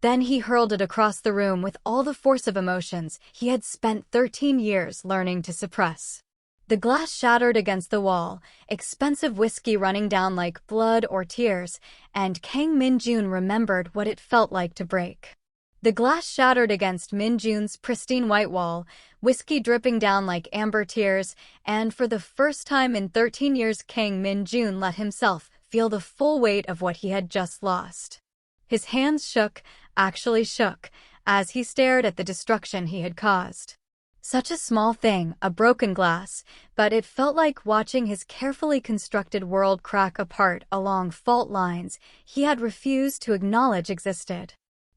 Speaker 1: Then he hurled it across the room with all the force of emotions he had spent 13 years learning to suppress. The glass shattered against the wall, expensive whiskey running down like blood or tears, and Kang Min Jun remembered what it felt like to break. The glass shattered against Min Jun's pristine white wall, whiskey dripping down like amber tears, and for the first time in 13 years Kang Min Jun let himself feel the full weight of what he had just lost. His hands shook, actually shook, as he stared at the destruction he had caused. Such a small thing, a broken glass, but it felt like watching his carefully constructed world crack apart along fault lines he had refused to acknowledge existed.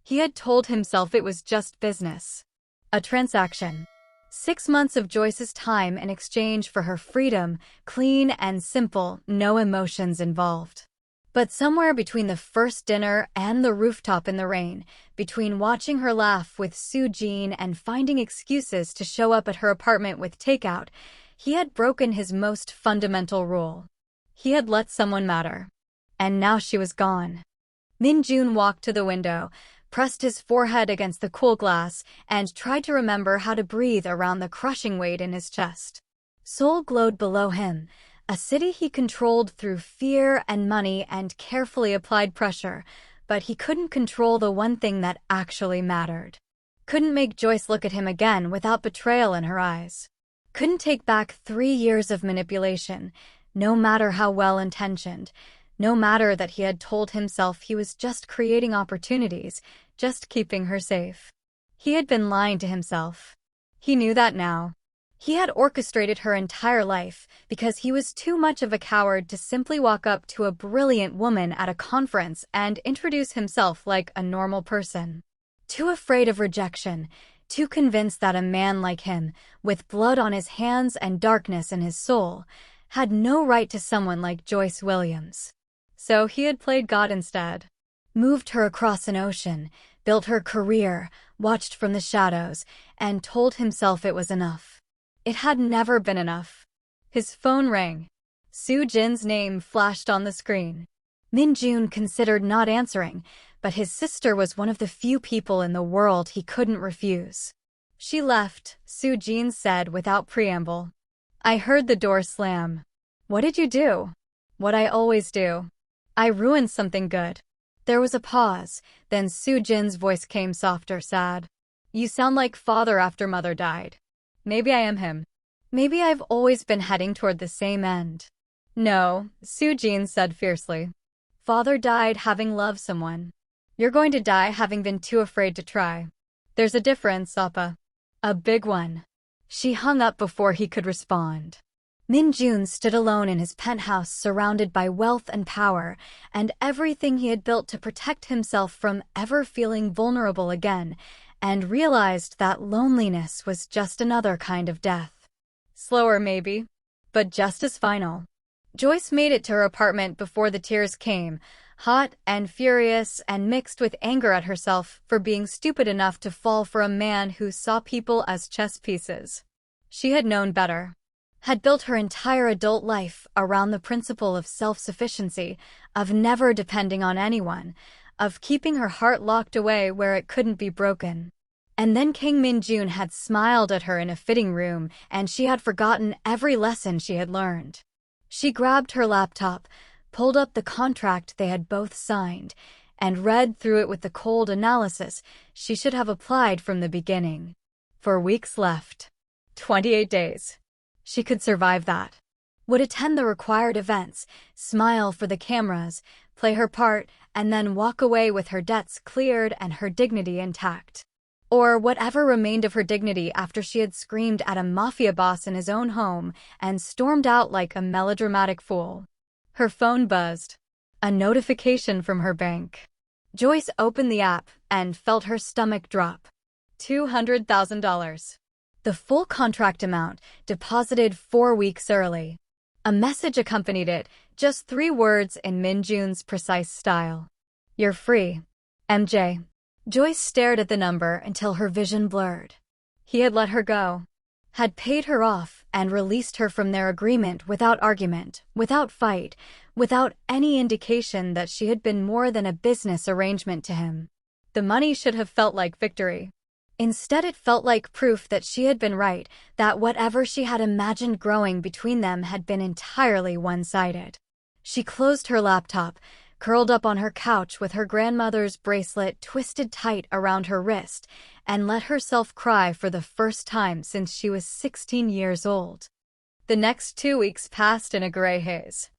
Speaker 1: He had told himself it was just business. A transaction. 6 months of Joyce's time in exchange for her freedom, clean and simple, no emotions involved. But somewhere between the first dinner and the rooftop in the rain, between watching her laugh with Soo Jin and finding excuses to show up at her apartment with takeout, he had broken his most fundamental rule. He had let someone matter. And now she was gone. Min Jun walked to the window, pressed his forehead against the cool glass, and tried to remember how to breathe around the crushing weight in his chest. Seoul glowed below him, a city he controlled through fear and money and carefully applied pressure, but he couldn't control the one thing that actually mattered. Couldn't make Joyce look at him again without betrayal in her eyes. Couldn't take back 3 years of manipulation, no matter how well-intentioned, no matter that he had told himself he was just creating opportunities, just keeping her safe. He had been lying to himself. He knew that now. He had orchestrated her entire life because he was too much of a coward to simply walk up to a brilliant woman at a conference and introduce himself like a normal person. Too afraid of rejection, too convinced that a man like him, with blood on his hands and darkness in his soul, had no right to someone like Joyce Williams. So he had played God instead. Moved her across an ocean, built her career, watched from the shadows, and told himself it was enough. It had never been enough. His phone rang. Soo Jin's name flashed on the screen. Min Jun considered not answering, but his sister was one of the few people in the world he couldn't refuse. She left, Soo Jin said without preamble. I heard the door slam. What did you do? What I always do. I ruined something good. There was a pause, then Soo Jin's voice came softer, sad. You sound like father after mother died. Maybe I am him. Maybe I've always been heading toward the same end. No, Soo Jin said fiercely. Father died having loved someone. You're going to die having been too afraid to try. There's a difference, Appa. A big one. She hung up before he could respond. Min Jun stood alone in his penthouse surrounded by wealth and power, and everything he had built to protect himself from ever feeling vulnerable again, and realized that loneliness was just another kind of death. Slower maybe, but just as final. Joyce made it to her apartment before the tears came, hot and furious and mixed with anger at herself for being stupid enough to fall for a man who saw people as chess pieces. She had known better. Had built her entire adult life around the principle of self-sufficiency, of never depending on anyone, of keeping her heart locked away where it couldn't be broken. And then Kang Min Jun had smiled at her in a fitting room, and she had forgotten every lesson she had learned. She grabbed her laptop, pulled up the contract they had both signed, and read through it with the cold analysis she should have applied from the beginning. 4 weeks left. 28 days. She could survive that. Would attend the required events, smile for the cameras, play her part, and then walk away with her debts cleared and her dignity intact. Or whatever remained of her dignity after she had screamed at a mafia boss in his own home and stormed out like a melodramatic fool. Her phone buzzed. A notification from her bank. Joyce opened the app and felt her stomach drop. $200,000. The full contract amount, deposited 4 weeks early. A message accompanied it, just 3 words in Min Jun's precise style. You're free. MJ. Joyce stared at the number until her vision blurred. He had let her go. Had paid her off and released her from their agreement without argument, without fight, without any indication that she had been more than a business arrangement to him. The money should have felt like victory. Instead, it felt like proof that she had been right, that whatever she had imagined growing between them had been entirely one-sided. She closed her laptop, curled up on her couch with her grandmother's bracelet twisted tight around her wrist, and let herself cry for the first time since she was 16 years old. The next 2 weeks passed in a gray haze.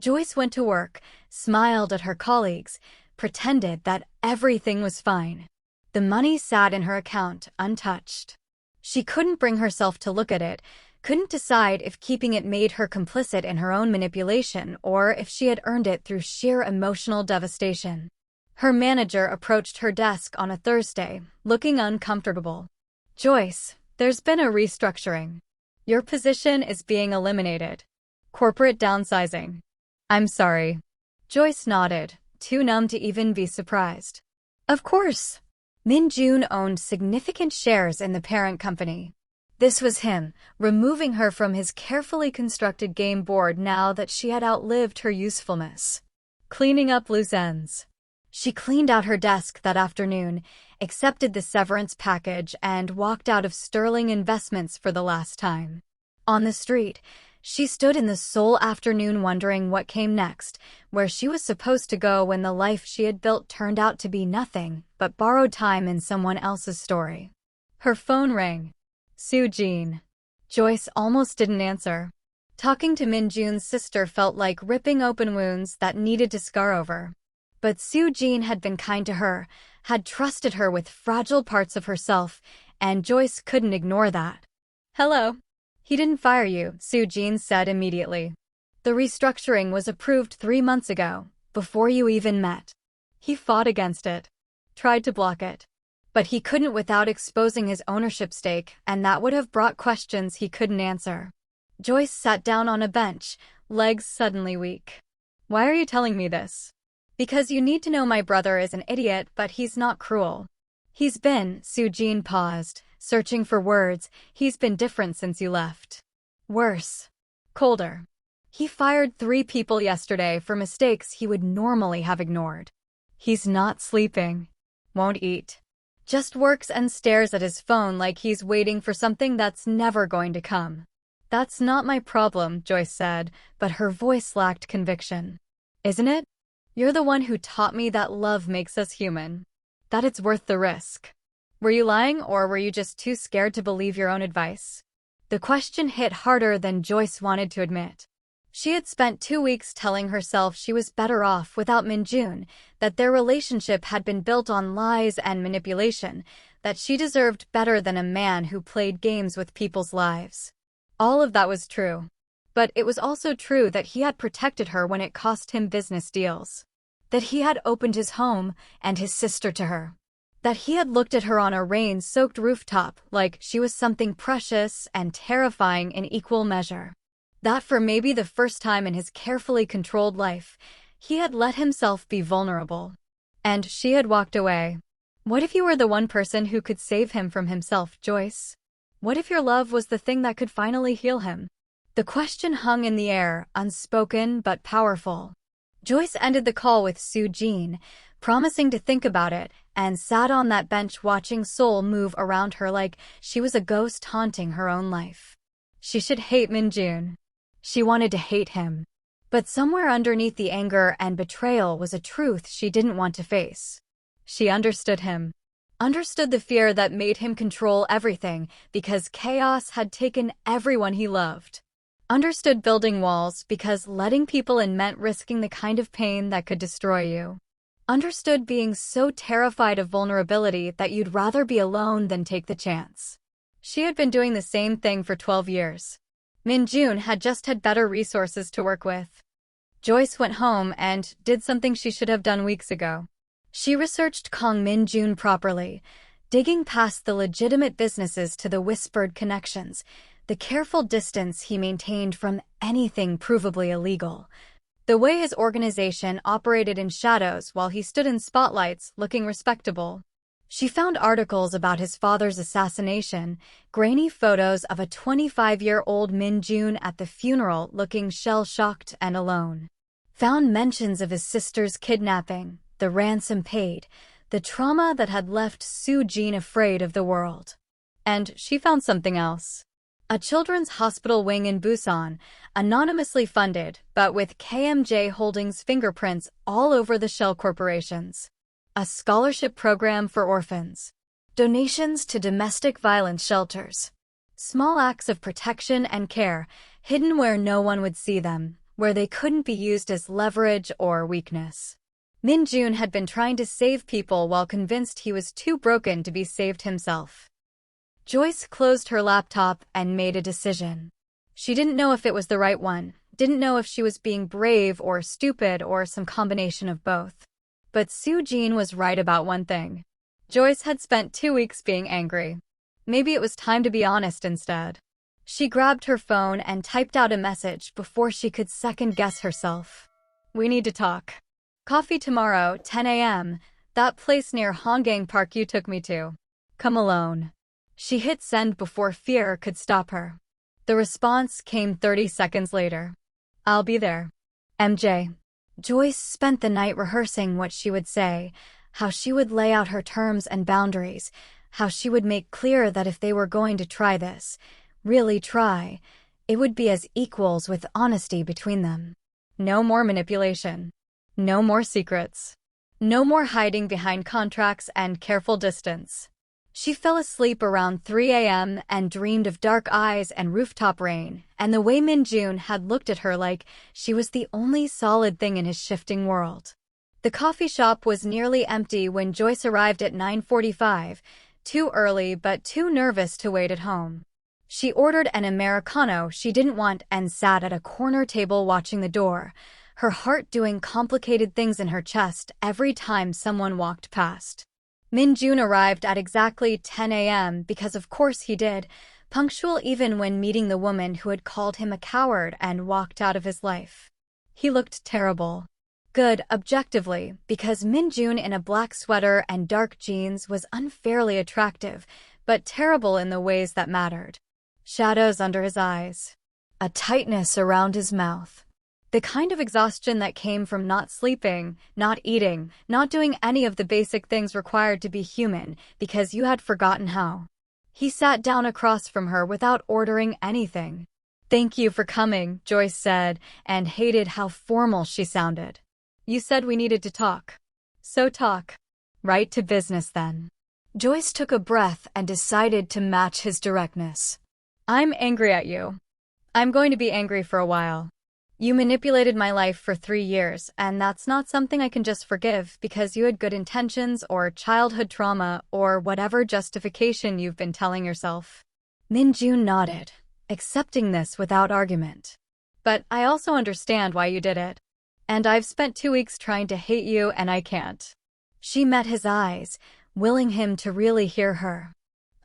Speaker 1: Joyce went to work, smiled at her colleagues, pretended that everything was fine. The money sat in her account, untouched. She couldn't bring herself to look at it, couldn't decide if keeping it made her complicit in her own manipulation or if she had earned it through sheer emotional devastation. Her manager approached her desk on a Thursday, looking uncomfortable. "Joyce, there's been a restructuring. Your position is being eliminated. Corporate downsizing." "I'm sorry." Joyce nodded, too numb to even be surprised. Of course. Min Jun owned significant shares in the parent company. This was him, removing her from his carefully constructed game board now that she had outlived her usefulness. Cleaning up loose ends. She cleaned out her desk that afternoon, accepted the severance package, and walked out of Sterling Investments for the last time. On the street, she stood in the Seoul afternoon wondering what came next, where she was supposed to go when the life she had built turned out to be nothing but borrowed time in someone else's story. Her phone rang. Soo-jin. Joyce almost didn't answer. Talking to Min Jun's sister felt like ripping open wounds that needed to scar over. But Soo-jin had been kind to her, had trusted her with fragile parts of herself, and Joyce couldn't ignore that. "Hello." "He didn't fire you," Soo-jin said immediately. "The restructuring was approved 3 months ago, before you even met." He fought against it, tried to block it. But he couldn't without exposing his ownership stake, and that would have brought questions he couldn't answer. Joyce sat down on a bench, legs suddenly weak. "Why are you telling me this?" "Because you need to know my brother is an idiot, but he's not cruel." "He's been," Soo-jin paused, searching for words, "he's been different since you left. Worse. Colder. He fired 3 people yesterday for mistakes he would normally have ignored. He's not sleeping. Won't eat. Just works and stares at his phone like he's waiting for something that's never going to come." "That's not my problem," Joyce said, but her voice lacked conviction. "Isn't it? You're the one who taught me that love makes us human. That it's worth the risk. Were you lying, or were you just too scared to believe your own advice?" The question hit harder than Joyce wanted to admit. She had spent 2 weeks telling herself she was better off without Min Jun, that their relationship had been built on lies and manipulation, that she deserved better than a man who played games with people's lives. All of that was true. But it was also true that he had protected her when it cost him business deals. That he had opened his home and his sister to her. That he had looked at her on a rain-soaked rooftop like she was something precious and terrifying in equal measure. That for maybe the first time in his carefully controlled life, he had let himself be vulnerable. And she had walked away. What if you were the one person who could save him from himself, Joyce? What if your love was the thing that could finally heal him? The question hung in the air, unspoken but powerful. Joyce ended the call with Soo-jin, promising to think about it, and sat on that bench watching Seoul move around her like she was a ghost haunting her own life. She should hate Min Jun. She wanted to hate him. But somewhere underneath the anger and betrayal was a truth she didn't want to face. She understood him. Understood the fear that made him control everything because chaos had taken everyone he loved. Understood building walls because letting people in meant risking the kind of pain that could destroy you. Understood being so terrified of vulnerability that you'd rather be alone than take the chance. She had been doing the same thing for 12 years. Min Jun had just had better resources to work with. Joyce went home and did something she should have done weeks ago. She researched Kang Min Jun properly, digging past the legitimate businesses to the whispered connections, the careful distance he maintained from anything provably illegal, the way his organization operated in shadows while he stood in spotlights looking respectable. She found articles about his father's assassination, grainy photos of a 25-year-old Min Jun at the funeral looking shell-shocked and alone. Found mentions of his sister's kidnapping, the ransom paid, the trauma that had left Soo-jin afraid of the world. And she found something else. a children's hospital wing in Busan, anonymously funded, but with KMJ Holdings' fingerprints all over the shell corporations. A scholarship program for orphans. Donations to domestic violence shelters. Small acts of protection and care, hidden where no one would see them, where they couldn't be used as leverage or weakness. Min Jun had been trying to save people while convinced he was too broken to be saved himself. Joyce closed her laptop and made a decision. She didn't know if it was the right one, didn't know if she was being brave or stupid or some combination of both. But Soo-jin was right about one thing. Joyce had spent 2 weeks being angry. Maybe it was time to be honest instead. She grabbed her phone and typed out a message before she could second-guess herself. "We need to talk. Coffee tomorrow, 10 a.m., that place near Honggang Park you took me to. Come alone." She hit send before fear could stop her. The response came 30 seconds later. "I'll be there. MJ." Joyce spent the night rehearsing what she would say, how she would lay out her terms and boundaries, how she would make clear that if they were going to try this, really try, it would be as equals with honesty between them. No more manipulation. No more secrets. No more hiding behind contracts and careful distance. She fell asleep around 3 a.m. and dreamed of dark eyes and rooftop rain, and the way Min Jun had looked at her like she was the only solid thing in his shifting world. The coffee shop was nearly empty when Joyce arrived at 9:45, too early but too nervous to wait at home. She ordered an Americano she didn't want and sat at a corner table watching the door, her heart doing complicated things in her chest every time someone walked past. Min Jun arrived at exactly 10 a.m. because of course he did, punctual even when meeting the woman who had called him a coward and walked out of his life. He looked terrible. Good, objectively, because Min Jun in a black sweater and dark jeans was unfairly attractive, but terrible in the ways that mattered. Shadows under his eyes. A tightness around his mouth. The kind of exhaustion that came from not sleeping, not eating, not doing any of the basic things required to be human because you had forgotten how. He sat down across from her without ordering anything. "Thank you for coming," Joyce said, and hated how formal she sounded. "You said we needed to talk. So talk. Right to business then." Joyce took a breath and decided to match his directness. "I'm angry at you. I'm going to be angry for a while. You manipulated my life for 3 years, and that's not something I can just forgive because you had good intentions or childhood trauma or whatever justification you've been telling yourself." Min Jun nodded, accepting this without argument. "But I also understand why you did it. And I've spent 2 weeks trying to hate you and I can't." She met his eyes, willing him to really hear her.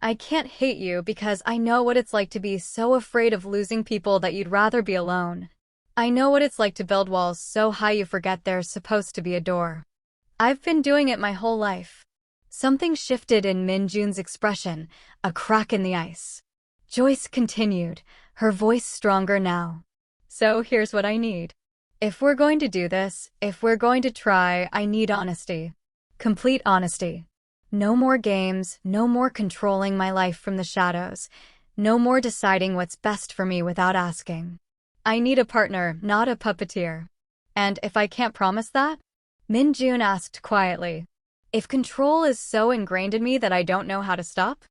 Speaker 1: "I can't hate you because I know what it's like to be so afraid of losing people that you'd rather be alone. I know what it's like to build walls so high you forget there's supposed to be a door. I've been doing it my whole life." Something shifted in Min Jun's expression, a crack in the ice. Joyce continued, her voice stronger now. "So here's what I need. If we're going to do this, if we're going to try, I need honesty. Complete honesty. No more games, no more controlling my life from the shadows, no more deciding what's best for me without asking. I need a partner, not a puppeteer. And if I can't promise that?" Min Jun asked quietly. "If control is so ingrained in me that I don't know how to stop?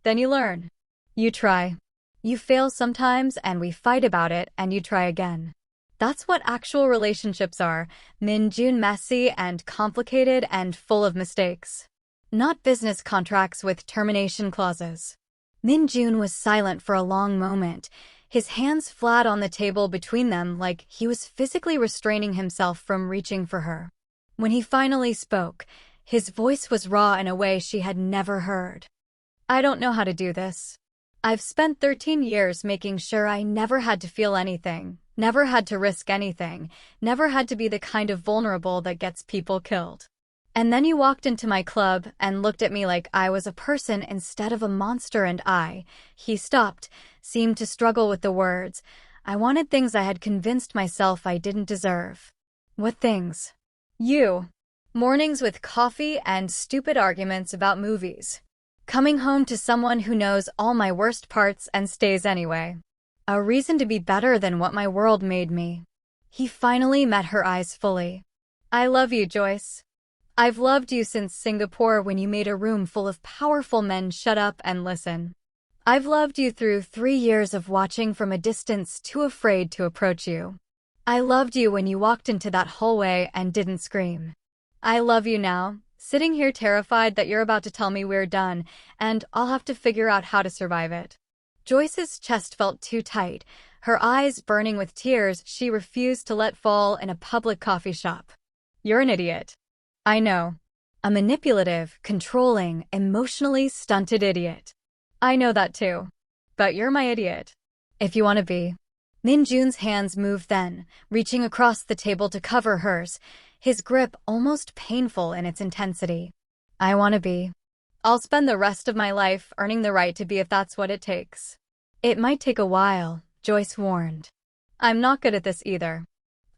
Speaker 1: Then you learn. You try. You fail sometimes and we fight about it and you try again. That's what actual relationships are, Min Jun, messy and complicated and full of mistakes. Not business contracts with termination clauses." Min Jun was silent for a long moment, his hands flat on the table between them like he was physically restraining himself from reaching for her. When he finally spoke, his voice was raw in a way she had never heard. "I don't know how to do this. I've spent 13 years making sure I never had to feel anything, never had to risk anything, never had to be the kind of vulnerable that gets people killed. And then you walked into my club and looked at me like I was a person instead of a monster and he stopped, seemed to struggle with the words. I wanted things I had convinced myself I didn't deserve." "What things?" "You. Mornings with coffee and stupid arguments about movies. Coming home to someone who knows all my worst parts and stays anyway. A reason to be better than what my world made me. He finally met her eyes fully. I love you, Joyce. I've loved you since Singapore when you made a room full of powerful men shut up and listen. I've loved you through 3 years of watching from a distance too afraid to approach you. I loved you when you walked into that hallway and didn't scream. I love you now, sitting here terrified that you're about to tell me we're done, and I'll have to figure out how to survive it. Joyce's chest felt too tight, her eyes burning with tears she refused to let fall in a public coffee shop. You're an idiot. I know. A manipulative, controlling, emotionally stunted idiot. I know that too. But you're my idiot. If you want to be. Min Jun's hands moved then, reaching across the table to cover hers, his grip almost painful in its intensity. I want to be. I'll spend the rest of my life earning the right to be if that's what it takes. It might take a while, Joyce warned. I'm not good at this either.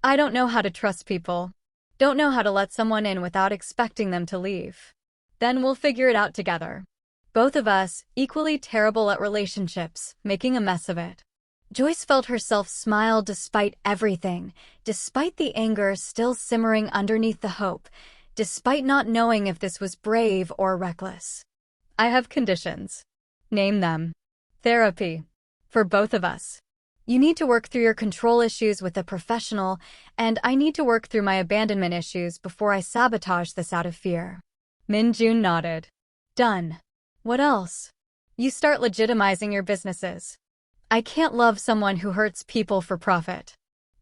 Speaker 1: I don't know how to trust people. Don't know how to let someone in without expecting them to leave. Then we'll figure it out together. Both of us, equally terrible at relationships, making a mess of it. Joyce felt herself smile despite everything, despite the anger still simmering underneath the hope, despite not knowing if this was brave or reckless. I have conditions. Name them. Therapy. For both of us. You need to work through your control issues with a professional, and I need to work through my abandonment issues before I sabotage this out of fear. Min Jun nodded. Done. What else? You start legitimizing your businesses. I can't love someone who hurts people for profit.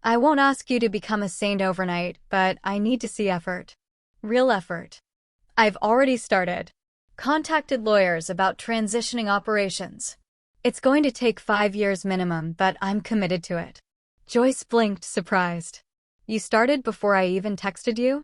Speaker 1: I won't ask you to become a saint overnight, but I need to see effort. Real effort. I've already started. Contacted lawyers about transitioning operations. It's going to take 5 years minimum, but I'm committed to it. Joyce blinked, surprised. You started before I even texted you?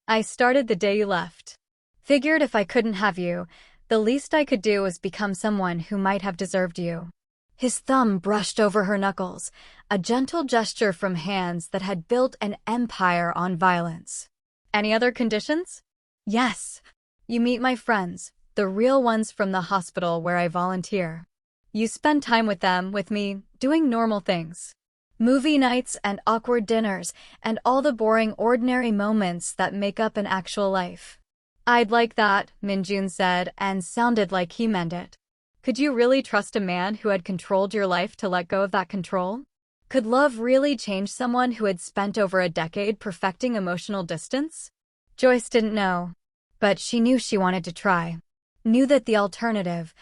Speaker 1: I started the day you left. Figured if I couldn't have you, the least I could do was become someone who might have deserved you. His thumb brushed over her knuckles, a gentle gesture from hands that had built an empire on violence. Any other conditions? Yes. You meet my friends, the real ones from the hospital where I volunteer. You spend time with them, with me, doing normal things. Movie nights and awkward dinners, and all the boring, ordinary moments that make up an actual life. I'd like that, Min Jun said, and sounded like he meant it. Could you really trust a man who had controlled your life to let go of that control? Could love really change someone who had spent over a decade perfecting emotional distance? Joyce didn't know. But she knew she wanted to try. Knew that the alternative,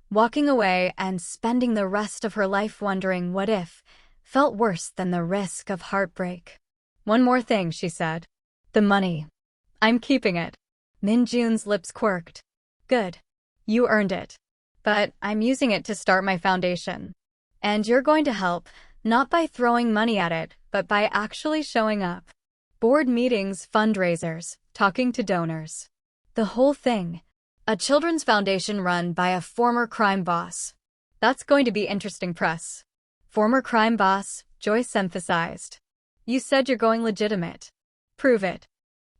Speaker 1: walking away and spending the rest of her life wondering what if, felt worse than the risk of heartbreak. One more thing, she said. The money. I'm keeping it. Min Jun's lips quirked. Good. You earned it. But I'm using it to start my foundation. And you're going to help, not by throwing money at it, but by actually showing up. Board meetings, fundraisers, talking to donors. The whole thing. A children's foundation run by a former crime boss. That's going to be interesting press. Former crime boss, Joyce emphasized. You said you're going legitimate. Prove it.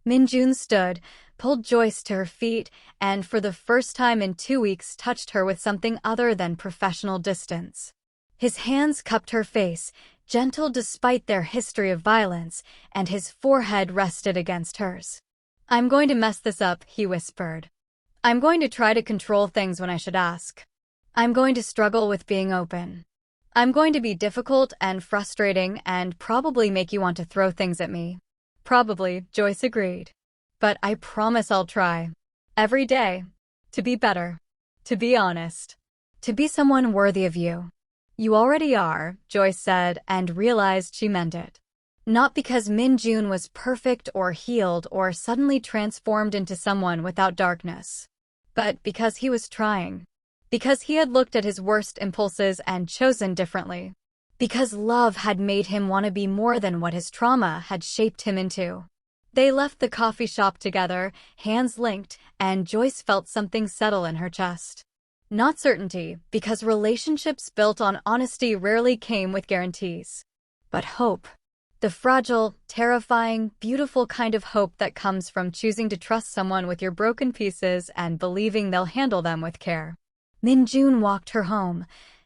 Speaker 1: Min Jun stood, pulled Joyce to her feet, and for the first time in 2 weeks touched her with something other than professional distance. His hands cupped her face, gentle despite their history of violence, and his forehead rested against hers. I'm going to mess this up, he whispered. I'm going to try to control things when I should ask. I'm going to struggle with being open. I'm going to be difficult and frustrating and probably make you want to throw things at me. Probably, Joyce agreed. But I promise I'll try. Every day. To be better. To be honest. To be someone worthy of you. You already are, Joyce said, and realized she meant it. Not because Min Jun was perfect or healed or suddenly transformed into someone without darkness. But because he was trying. Because he had looked at his worst impulses and chosen differently. Because love had made him want to be more than what his trauma had shaped him into. They left the coffee shop together, hands linked, and Joyce felt something settle in her chest. Not certainty, because relationships built on honesty rarely came with guarantees. But hope. The fragile, terrifying, beautiful kind of hope that comes from choosing to trust someone with your broken pieces and believing they'll handle them with care. Min Jun walked her home,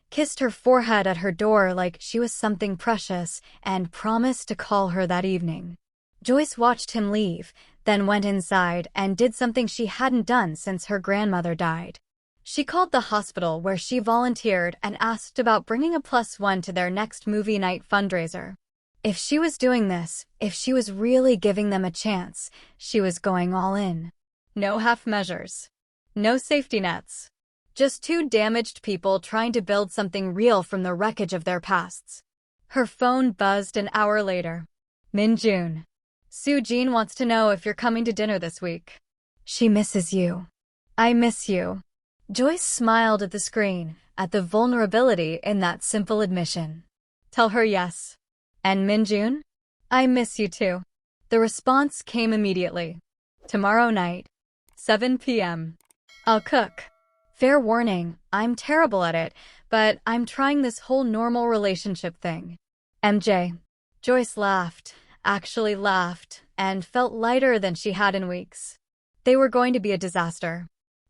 Speaker 1: kissed her forehead at her door like she was something precious, and promised to call her that evening. Joyce watched him leave, then went inside and did something she hadn't done since her grandmother died. She called the hospital where she volunteered and asked about bringing a +1 to their next movie night fundraiser. If she was doing this, if she was really giving them a chance, she was going all in. No half measures. No safety nets. Just two damaged people trying to build something real from the wreckage of their pasts. Her phone buzzed an hour later. Min Jun. Soo-jin wants to know if you're coming to dinner this week. She misses you. I miss you. Joyce smiled at the screen, at the vulnerability in that simple admission. Tell her yes. And Min Jun? I miss you too. The response came immediately. Tomorrow night, 7 p.m. I'll cook. Fair warning, I'm terrible at it, but I'm trying this whole normal relationship thing. MJ. Joyce laughed, actually laughed, and felt lighter than she had in weeks. They were going to be a disaster.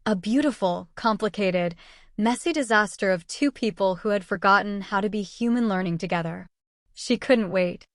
Speaker 1: A beautiful, complicated, messy disaster of two people who had forgotten how to be human learning together. She couldn't wait.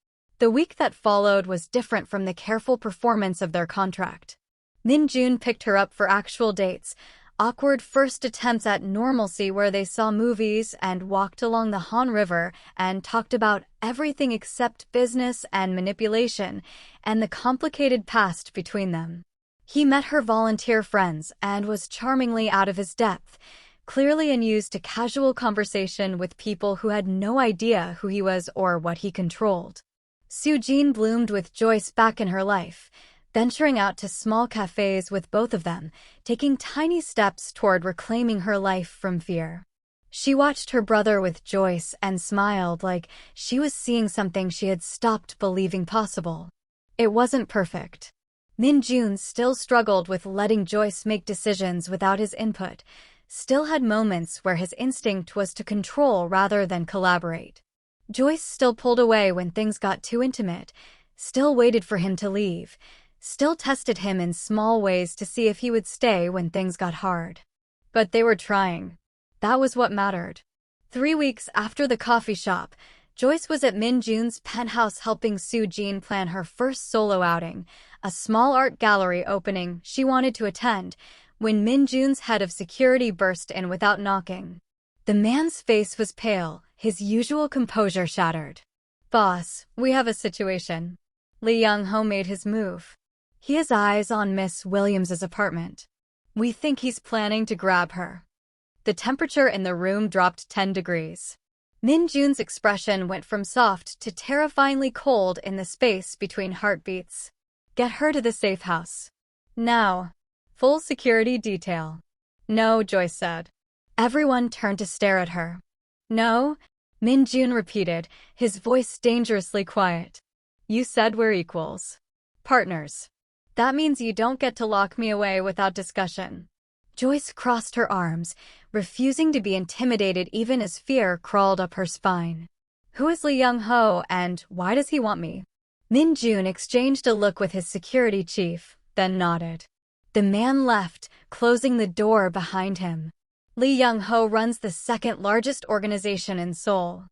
Speaker 1: The week that followed was different from the careful performance of their contract. Min Jun picked her up for actual dates, awkward first attempts at normalcy where they saw movies and walked along the Han River and talked about everything except business and manipulation and the complicated past between them. He met her volunteer friends and was charmingly out of his depth, clearly unused to casual conversation with people who had no idea who he was or what he controlled. Soo-jin bloomed with Joyce back in her life, venturing out to small cafes with both of them, taking tiny steps toward reclaiming her life from fear. She watched her brother with Joyce and smiled like she was seeing something she had stopped believing possible. It wasn't perfect. Min Jun still struggled with letting Joyce make decisions without his input, still had moments where his instinct was to control rather than collaborate. Joyce still pulled away when things got too intimate, still waited for him to leave, still tested him in small ways to see if he would stay when things got hard. But they were trying. That was what mattered. 3 weeks after the coffee shop, Joyce was at Min Jun's penthouse helping Soo-jin plan her first solo outing, a small art gallery opening she wanted to attend, when Min Jun's head of security burst in without knocking. The man's face was pale, his usual composure shattered. Boss, we have a situation. Lee Young-ho made his move. He has eyes on Miss Williams's apartment. We think he's planning to grab her. The temperature in the room dropped 10 degrees. Min Jun's expression went from soft to terrifyingly cold in the space between heartbeats. Get her to the safe house. Now. Full security detail. No, Joyce said. Everyone turned to stare at her. No, Min Jun repeated, his voice dangerously quiet. You said we're equals. Partners. That means you don't get to lock me away without discussion. Joyce crossed her arms, refusing to be intimidated even as fear crawled up her spine. Who is Lee Young-ho and why does he want me? Min Jun exchanged a look with his security chief, then nodded. The man left, closing the door behind him. Lee Young-ho runs the second largest organization in Seoul.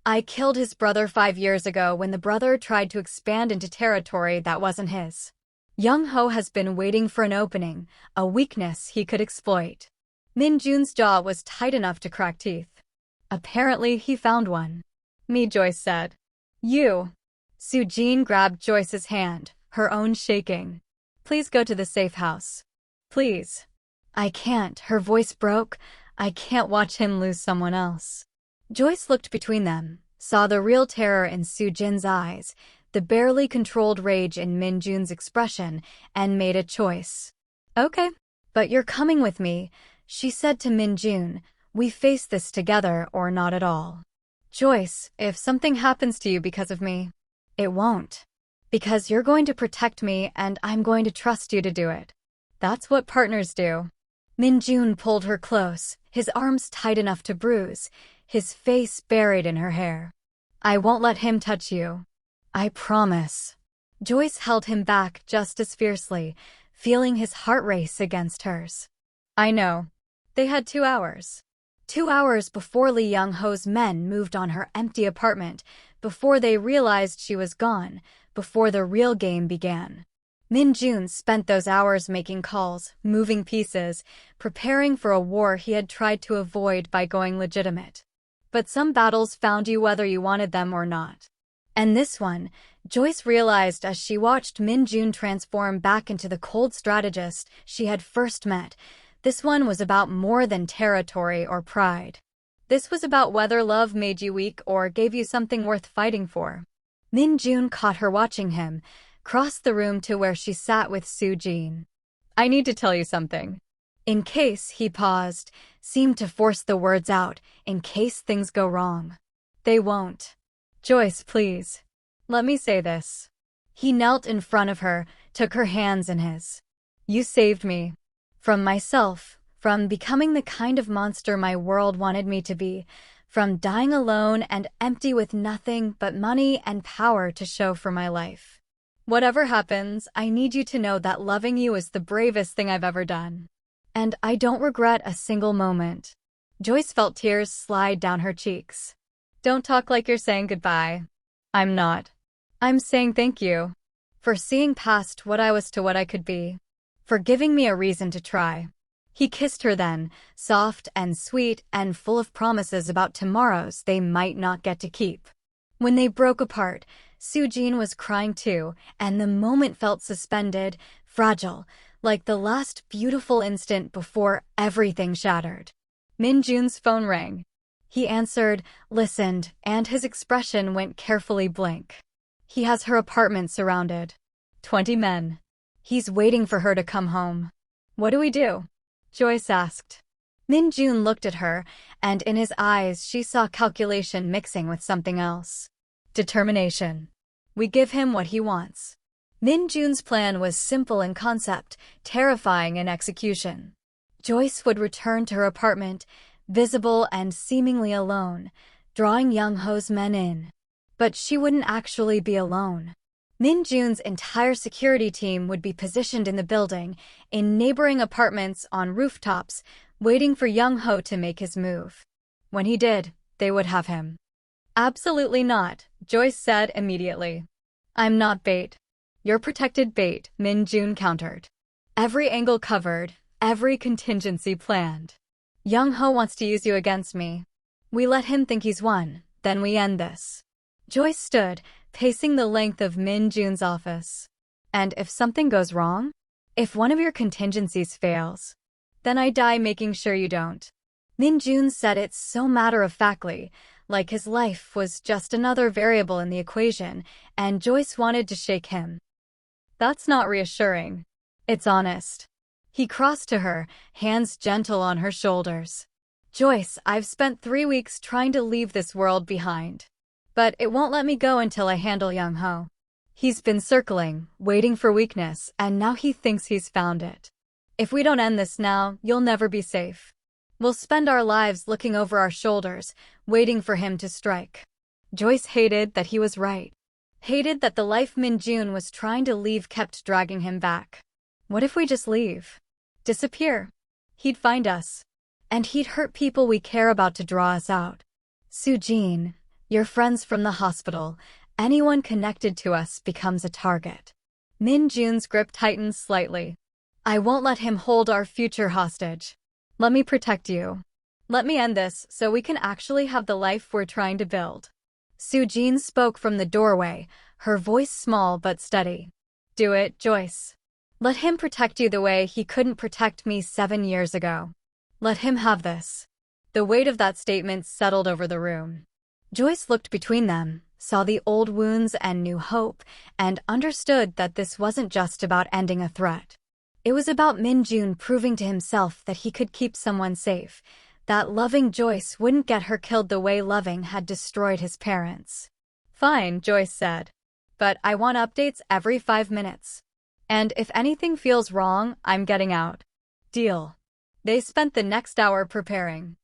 Speaker 1: I killed his brother 5 years ago when the brother tried to expand into territory that wasn't his. Young-ho has been waiting for an opening, a weakness he could exploit. Min Jun's jaw was tight enough to crack teeth. Apparently he found one. Me, Joyce said. You. Soo-jin grabbed Joyce's hand, her own shaking. Please go to the safe house. Please. I can't, her voice broke. I can't watch him lose someone else. Joyce looked between them, saw the real terror in Soo-jin's eyes, the barely controlled rage in Min Jun's expression, and made a choice. Okay, but you're coming with me, she said to Min Jun. We face this together or not at all. Joyce, if something happens to you because of me, it won't. Because you're going to protect me and I'm going to trust you to do it. That's what partners do. Min Jun pulled her close, his arms tight enough to bruise, his face buried in her hair. I won't let him touch you. I promise. Joyce held him back just as fiercely, feeling his heart race against hers. I know. They had 2 hours. 2 hours before Lee Young-ho's men moved on her empty apartment, before they realized she was gone, before the real game began. Min Jun spent those hours making calls, moving pieces, preparing for a war he had tried to avoid by going legitimate. But some battles found you whether you wanted them or not. And this one, Joyce realized as she watched Min Jun transform back into the cold strategist she had first met, this one was about more than territory or pride. This was about whether love made you weak or gave you something worth fighting for. Min Jun caught her watching him, crossed the room to where she sat with Soo-jin. I need to tell you something. In case, he paused, seemed to force the words out, in case things go wrong. They won't. Joyce, please. Let me say this. He knelt in front of her, took her hands in his. You saved me. From myself, from becoming the kind of monster my world wanted me to be, from dying alone and empty with nothing but money and power to show for my life. Whatever happens, I need you to know that loving you is the bravest thing I've ever done. And I don't regret a single moment. Joyce felt tears slide down her cheeks. Don't talk like you're saying goodbye. I'm not. I'm saying thank you. For seeing past what I was to what I could be. For giving me a reason to try. He kissed her then, soft and sweet and full of promises about tomorrows they might not get to keep. When they broke apart, Soo-jin was crying too, and the moment felt suspended, fragile, like the last beautiful instant before everything shattered. Min Jun's phone rang. He answered, listened, and his expression went carefully blank. He has her apartment surrounded. 20 men. He's waiting for her to come home. What do we do? Joyce asked. Min Jun looked at her, and in his eyes she saw calculation mixing with something else. Determination. We give him what he wants. Min Jun's plan was simple in concept, terrifying in execution. Joyce would return to her apartment, visible and seemingly alone, drawing Young-ho's men in. But she wouldn't actually be alone. Min Jun's entire security team would be positioned in the building, in neighboring apartments on rooftops, waiting for Young-ho to make his move. When he did, they would have him. Absolutely not, Joyce said immediately. I'm not bait. You're protected bait, Min Jun countered. Every angle covered, every contingency planned. Young-ho wants to use you against me. We let him think he's won, then we end this. Joyce stood, pacing the length of Min Jun's office. And if something goes wrong? If one of your contingencies fails? Then I die making sure you don't. Min Jun said it so matter-of-factly, like his life was just another variable in the equation, and Joyce wanted to shake him. That's not reassuring. It's honest. He crossed to her, hands gentle on her shoulders. Joyce, I've spent 3 weeks trying to leave this world behind. But it won't let me go until I handle Young-ho. He's been circling, waiting for weakness, and now he thinks he's found it. If we don't end this now, you'll never be safe. We'll spend our lives looking over our shoulders, waiting for him to strike. Joyce hated that he was right. Hated that the life Min Jun was trying to leave kept dragging him back. What if we just leave? Disappear? He'd find us. And he'd hurt people we care about to draw us out. Soo-jin, your friends from the hospital, anyone connected to us becomes a target. Min Jun's grip tightened slightly. I won't let him hold our future hostage. Let me protect you. Let me end this so we can actually have the life we're trying to build. Soo-jin spoke from the doorway, her voice small but steady. Do it, Joyce. Let him protect you the way he couldn't protect me 7 years ago. Let him have this. The weight of that statement settled over the room. Joyce looked between them, saw the old wounds and new hope, and understood that this wasn't just about ending a threat. It was about Min Jun proving to himself that he could keep someone safe, that loving Joyce wouldn't get her killed the way loving had destroyed his parents. Fine, Joyce said. But I want updates every 5 minutes. And if anything feels wrong, I'm getting out. Deal. They spent the next hour preparing.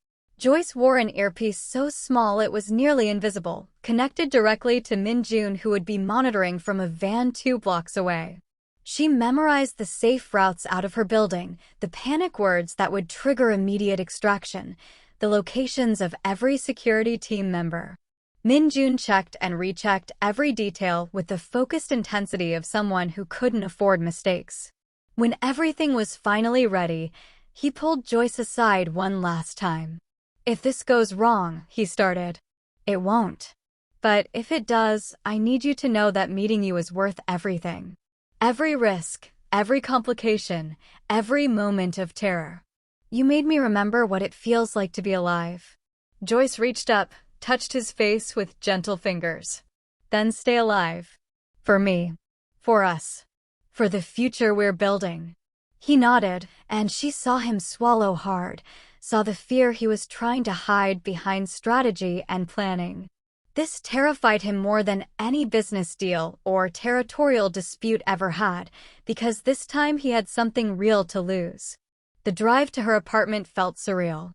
Speaker 1: Joyce wore an earpiece so small it was nearly invisible, connected directly to Min Jun, who would be monitoring from a van 2 blocks away. She memorized the safe routes out of her building, the panic words that would trigger immediate extraction, the locations of every security team member. Min Jun checked and rechecked every detail with the focused intensity of someone who couldn't afford mistakes. When everything was finally ready, he pulled Joyce aside one last time. "If this goes wrong," he started. "It won't. But if it does, I need you to know that meeting you is worth everything. Every risk, every complication, every moment of terror. You made me remember what it feels like to be alive." Joyce reached up, touched his face with gentle fingers. "Then stay alive. For me. For us. For the future we're building." He nodded, and she saw him swallow hard, saw the fear he was trying to hide behind strategy and planning. This terrified him more than any business deal or territorial dispute ever had, because this time he had something real to lose. The drive to her apartment felt surreal.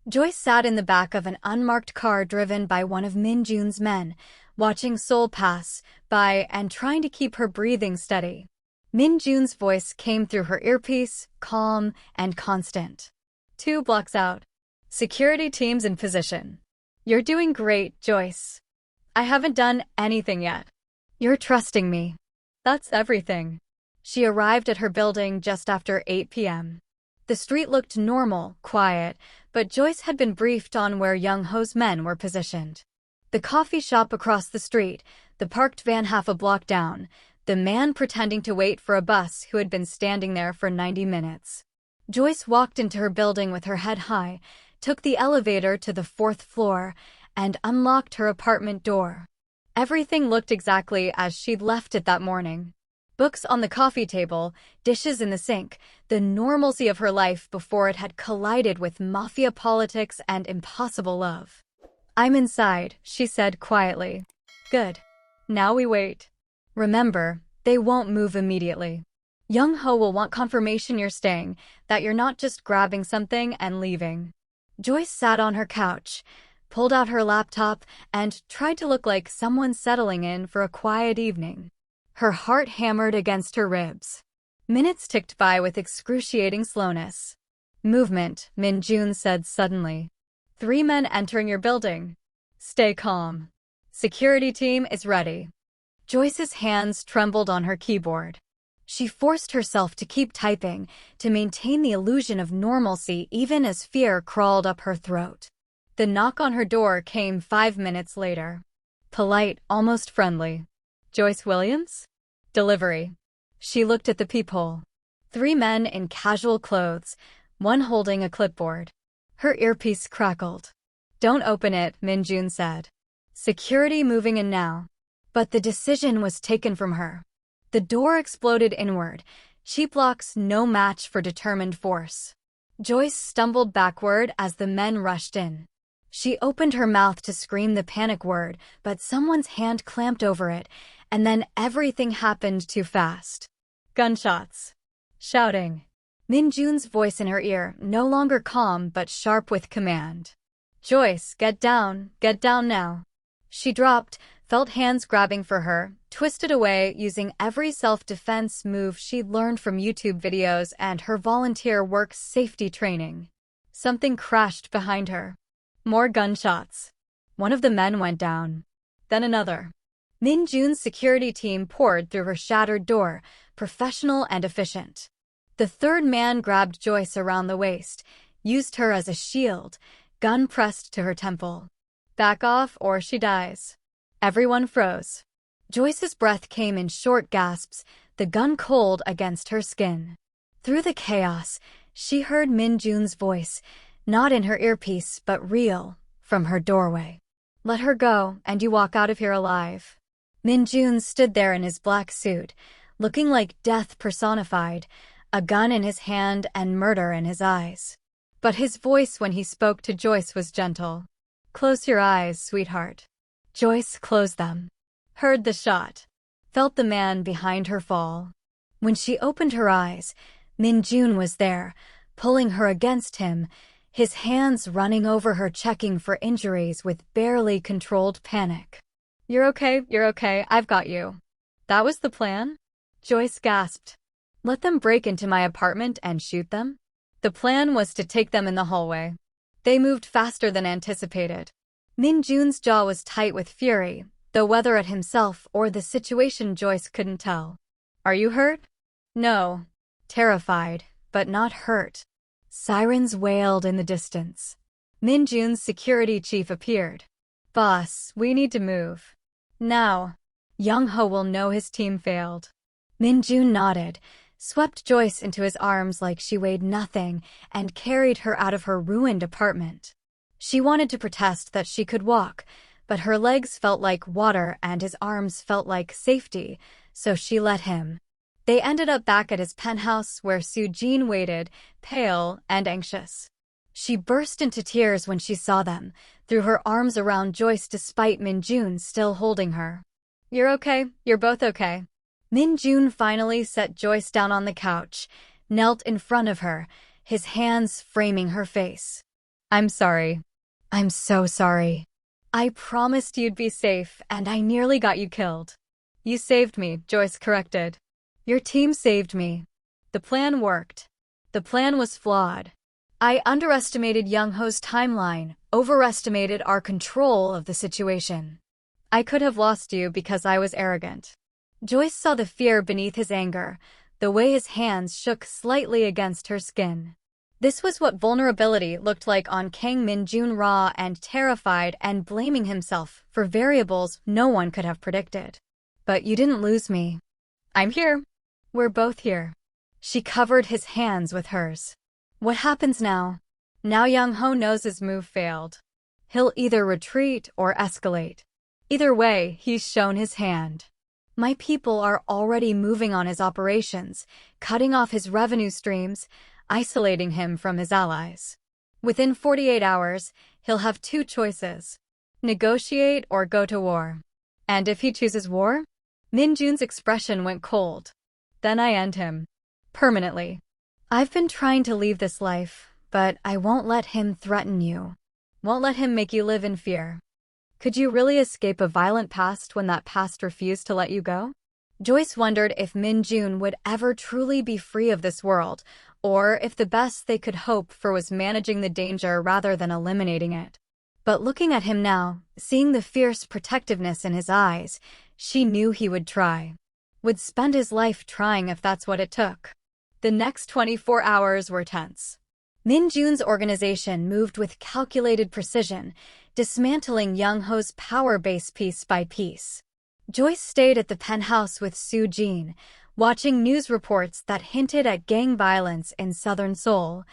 Speaker 1: Joyce sat in the back of an unmarked car driven by one of Min Jun's men, watching Seoul pass by and trying to keep her breathing steady. Min Jun's voice came through her earpiece, calm and constant. 2 blocks out. "Security teams in position. You're doing great, Joyce. I haven't done anything yet. You're trusting me. That's everything." She arrived at her building just after 8 p.m. The street looked normal, quiet, but Joyce had been briefed on where Young Ho's men were positioned. The coffee shop across the street, the parked van half a block down, the man pretending to wait for a bus who had been standing there for 90 minutes. Joyce walked into her building with her head high, took the elevator to the 4th floor, and unlocked her apartment door. Everything looked exactly as she'd left it that morning. Books on the coffee table, dishes in the sink, the normalcy of her life before it had collided with Mafia politics and impossible love. "I'm inside," she said quietly. "Good. Now we wait. Remember, they won't move immediately. Young Ho will want confirmation you're staying, that you're not just grabbing something and leaving." Joyce sat on her couch, pulled out her laptop, and tried to look like someone settling in for a quiet evening. Her heart hammered against her ribs. Minutes ticked by with excruciating slowness. "Movement," Min Jun said suddenly. 3 men entering your building. Stay calm. Security team is ready." Joyce's hands trembled on her keyboard. She forced herself to keep typing, to maintain the illusion of normalcy even as fear crawled up her throat. The knock on her door came 5 minutes later. Polite, almost friendly. "Joyce Williams?" "Delivery." She looked at the peephole. 3 men in casual clothes, one holding a clipboard. Her earpiece crackled. "Don't open it," Min Jun said. "Security moving in now." But the decision was taken from her. The door exploded inward, cheap locks no match for determined force. Joyce stumbled backward as the men rushed in. She opened her mouth to scream the panic word, but someone's hand clamped over it, and then everything happened too fast. Gunshots. Shouting. Min Jun's voice in her ear, no longer calm but sharp with command. "Joyce, get down now." She dropped, felt hands grabbing for her, twisted away using every self-defense move she'd learned from YouTube videos and her volunteer work safety training. Something crashed behind her. More gunshots. One of the men went down. Then another. Min Jun's security team poured through her shattered door, professional and efficient. The 3rd man grabbed Joyce around the waist, used her as a shield, gun pressed to her temple. "Back off or she dies." Everyone froze. Joyce's breath came in short gasps, the gun cold against her skin. Through the chaos, she heard Min Jun's voice, not in her earpiece but real, from her doorway. "Let her go, and you walk out of here alive." Min Jun stood there in his black suit, looking like death personified, a gun in his hand and murder in his eyes. But his voice when he spoke to Joyce was gentle. "Close your eyes, sweetheart." Joyce closed them. Heard the shot. Felt the man behind her fall. When she opened her eyes, Min Jun was there, pulling her against him, his hands running over her checking for injuries with barely controlled panic. You're okay, I've got you. That was the plan? Joyce gasped. Let them break into my apartment and shoot them? The plan was to take them in the hallway. They moved faster than anticipated. Min Jun's jaw was tight with fury, though whether at himself or the situation Joyce couldn't tell. Are you hurt? No. Terrified, but not hurt. Sirens wailed in the distance. Min Jun's security chief appeared. Boss, we need to move. Now. Young-ho will know his team failed. Min Jun nodded, swept Joyce into his arms like she weighed nothing, and carried her out of her ruined apartment. She wanted to protest that she could walk, but her legs felt like water and his arms felt like safety, so she let him. They ended up back at his penthouse where Soo-jin waited, pale and anxious. She burst into tears when she saw them, threw her arms around Joyce despite Min Jun still holding her. You're okay, you're both okay. Min Jun finally set Joyce down on the couch, knelt in front of her, his hands framing her face. I'm sorry. I'm so sorry. I promised you'd be safe, and I nearly got you killed. You saved me, Joyce corrected. Your team saved me. The plan worked. The plan was flawed. I underestimated Young-ho's timeline, overestimated our control of the situation. I could have lost you because I was arrogant. Joyce saw the fear beneath his anger, the way his hands shook slightly against her skin. This was what vulnerability looked like on Kang Min Jun, raw and terrified and blaming himself for variables no one could have predicted. But you didn't lose me. I'm here. We're both here. She covered his hands with hers. What happens now? Now Young-ho knows his move failed. He'll either retreat or escalate. Either way, he's shown his hand. My people are already moving on his operations, cutting off his revenue streams, isolating him from his allies. Within 48 hours, he'll have two choices: negotiate or go to war. And if he chooses war? Min Jun's expression went cold. Then I end him. Permanently. I've been trying to leave this life, but I won't let him threaten you. Won't let him make you live in fear. Could you really escape a violent past when that past refused to let you go? Joyce wondered if Min Jun would ever truly be free of this world, or if the best they could hope for was managing the danger rather than eliminating it. But looking at him now, seeing the fierce protectiveness in his eyes, she knew he would try. Would spend his life trying if that's what it took. The next 24 hours were tense. Min Jun's organization moved with calculated precision, dismantling Young-ho's power base piece by piece. Joyce stayed at the penthouse with Soo-jin, watching news reports that hinted at gang violence in southern Seoul.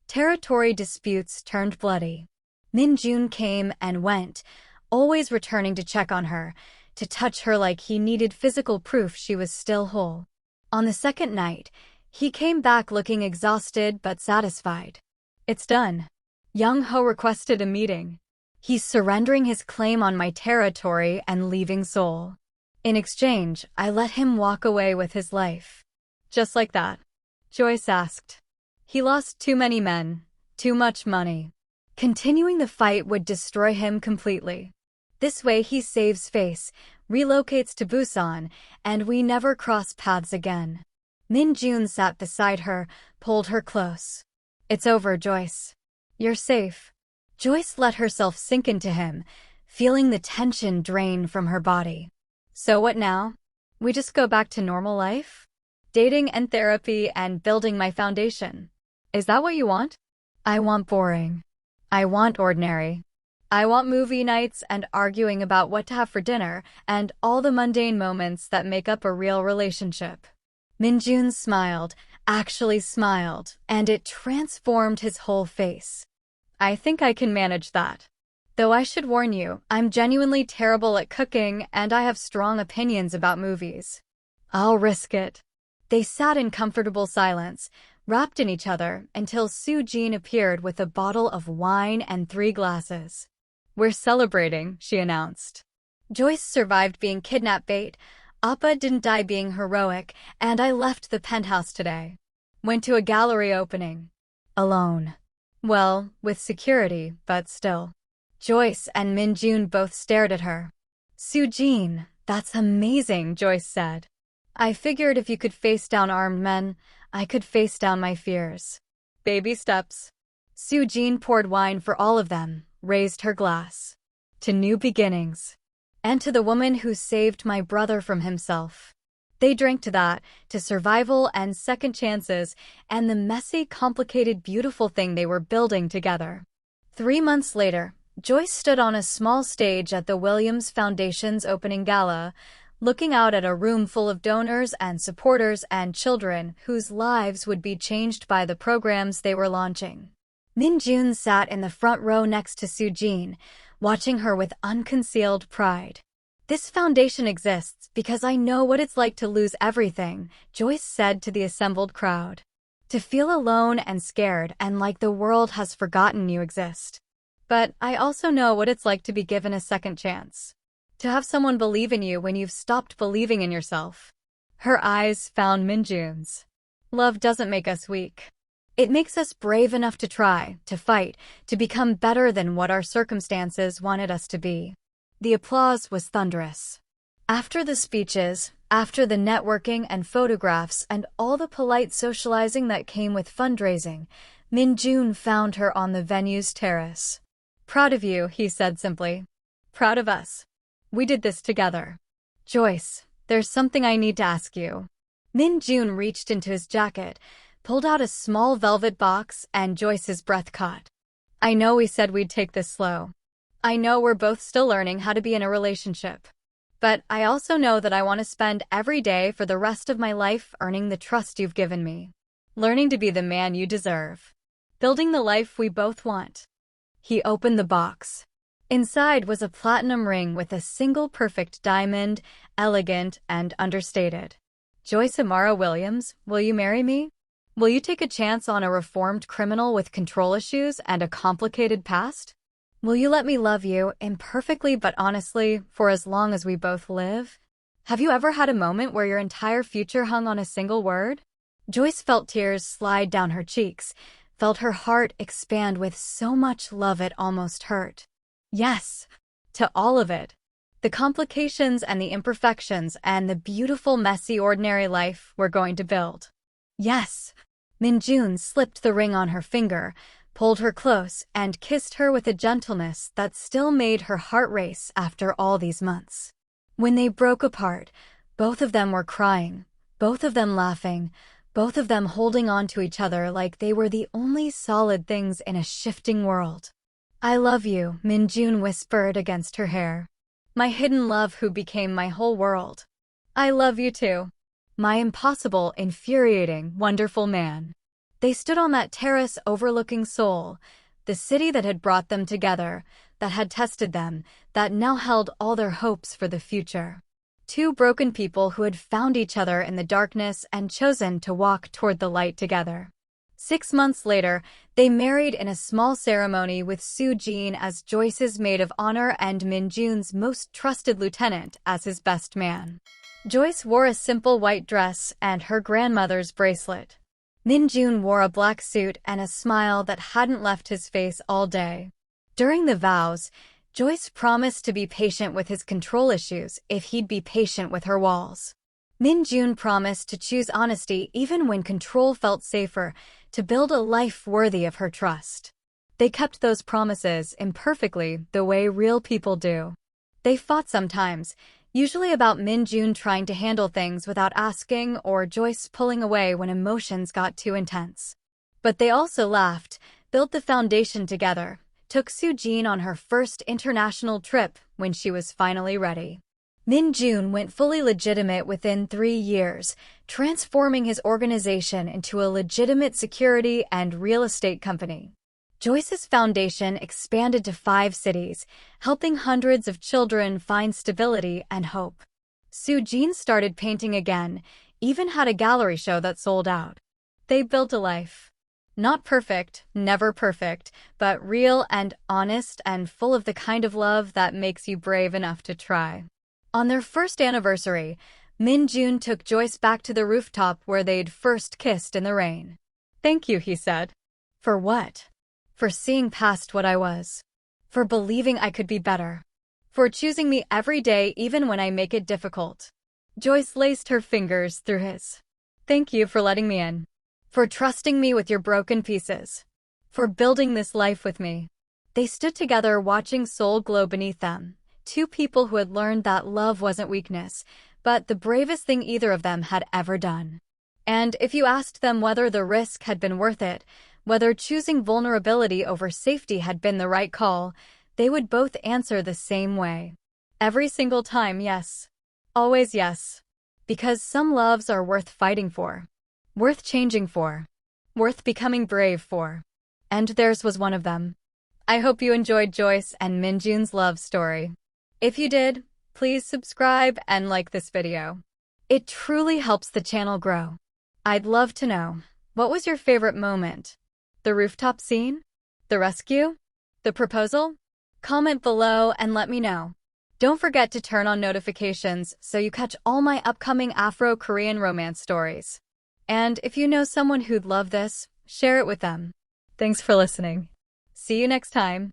Speaker 1: Territory disputes turned bloody. Min Jun came and went, always returning to check on her, to touch her like he needed physical proof she was still whole. On the second night, he came back looking exhausted but satisfied. It's done. Young-ho requested a meeting. He's surrendering his claim on my territory and leaving Seoul. In exchange, I let him walk away with his life. Just like that? Joyce asked. He lost too many men, too much money. Continuing the fight would destroy him completely. This way he saves face, relocates to Busan, and we never cross paths again. Min Jun sat beside her, pulled her close. It's over, Joyce. You're safe. Joyce let herself sink into him, feeling the tension drain from her body. So what now? We just go back to normal life? Dating and therapy and building my foundation. Is that what you want? I want boring. I want ordinary. I want movie nights and arguing about what to have for dinner and all the mundane moments that make up a real relationship. Min Jun smiled, actually smiled, and it transformed his whole face. I think I can manage that. Though I should warn you, I'm genuinely terrible at cooking and I have strong opinions about movies. I'll risk it. They sat in comfortable silence, wrapped in each other, until Soo-jin appeared with a bottle of wine and 3 glasses. We're celebrating, she announced. Joyce survived being kidnap bait, Appa didn't die being heroic, and I left the penthouse today. Went to a gallery opening. Alone. Well, with security, but still. Joyce and Min Jun both stared at her. Soo-jin, that's amazing, Joyce said. I figured if you could face down armed men, I could face down my fears. Baby steps. Soo-jin poured wine for all of them, raised her glass. To new beginnings. And to the woman who saved my brother from himself. They drank to that, to survival and second chances, and the messy, complicated, beautiful thing they were building together. 3 months later, Joyce stood on a small stage at the Williams Foundation's opening gala, looking out at a room full of donors and supporters and children whose lives would be changed by the programs they were launching. Min Jun sat in the front row next to Soo-jin, watching her with unconcealed pride. This foundation exists because I know what it's like to lose everything, Joyce said to the assembled crowd. To feel alone and scared and like the world has forgotten you exist. But I also know what it's like to be given a second chance. To have someone believe in you when you've stopped believing in yourself. Her eyes found Min Jun's. Love doesn't make us weak. It makes us brave enough to try, to fight, to become better than what our circumstances wanted us to be. The applause was thunderous. After the speeches, after the networking and photographs and all the polite socializing that came with fundraising, Min Jun found her on the venue's terrace. Proud of you, he said simply. Proud of us. We did this together. Joyce, there's something I need to ask you. Min Jun reached into his jacket, pulled out a small velvet box, and Joyce's breath caught. I know we said we'd take this slow. I know we're both still learning how to be in a relationship. But I also know that I want to spend every day for the rest of my life earning the trust you've given me. Learning to be the man you deserve. Building the life we both want. He opened the box. Inside was a platinum ring with a single perfect diamond, elegant and understated. Joyce Williams, will you marry me? Will you take a chance on a reformed criminal with control issues and a complicated past? Will you let me love you, imperfectly but honestly, for as long as we both live? Have you ever had a moment where your entire future hung on a single word? Joyce felt tears slide down her cheeks, felt her heart expand with so much love it almost hurt. Yes, to all of it. The complications and the imperfections and the beautiful, messy, ordinary life we're going to build. Yes. Min Jun slipped the ring on her finger, pulled her close, and kissed her with a gentleness that still made her heart race after all these months. When they broke apart, both of them were crying, both of them laughing, both of them holding on to each other like they were the only solid things in a shifting world. I love you, Min Jun whispered against her hair. My hidden love who became my whole world. I love you too. My impossible, infuriating, wonderful man. They stood on that terrace overlooking Seoul, the city that had brought them together, that had tested them, that now held all their hopes for the future. Two broken people who had found each other in the darkness and chosen to walk toward the light together. 6 months later, they married in a small ceremony with Soo-jin as Joyce's maid of honor and Min Jun's most trusted lieutenant as his best man. Joyce wore a simple white dress and her grandmother's bracelet. Min Jun wore a black suit and a smile that hadn't left his face all day. During the vows, Joyce promised to be patient with his control issues if he'd be patient with her walls. Min Jun promised to choose honesty even when control felt safer, to build a life worthy of her trust. They kept those promises imperfectly, the way real people do. They fought sometimes, usually about Min Jun trying to handle things without asking or Joyce pulling away when emotions got too intense. But they also laughed, built the foundation together, took Soo-jin on her first international trip when she was finally ready. Min Jun went fully legitimate within 3 years, transforming his organization into a legitimate security and real estate company. Joyce's foundation expanded to 5 cities, helping hundreds of children find stability and hope. Soo-jin started painting again, even had a gallery show that sold out. They built a life. Not perfect, never perfect, but real and honest and full of the kind of love that makes you brave enough to try. On their first anniversary, Min Jun took Joyce back to the rooftop where they'd first kissed in the rain. Thank you, he said. For what? for seeing past what I was, for believing I could be better, for choosing me every day even when I make it difficult. Joyce laced her fingers through his. Thank you for letting me in, for trusting me with your broken pieces, for building this life with me. They stood together watching Seoul glow beneath them, two people who had learned that love wasn't weakness, but the bravest thing either of them had ever done. And if you asked them whether the risk had been worth it, whether choosing vulnerability over safety had been the right call, they would both answer the same way. Every single time, yes. Always yes. Because some loves are worth fighting for, worth changing for, worth becoming brave for. And theirs was one of them. I hope you enjoyed Joyce and Min Jun's love story. If you did, please subscribe and like this video. It truly helps the channel grow. I'd love to know, what was your favorite moment? The rooftop scene? The rescue? The proposal? Comment below and let me know. Don't forget to turn on notifications so you catch all my upcoming Afro-Korean romance stories. And if you know someone who'd love this, share it with them. Thanks for listening. See you next time.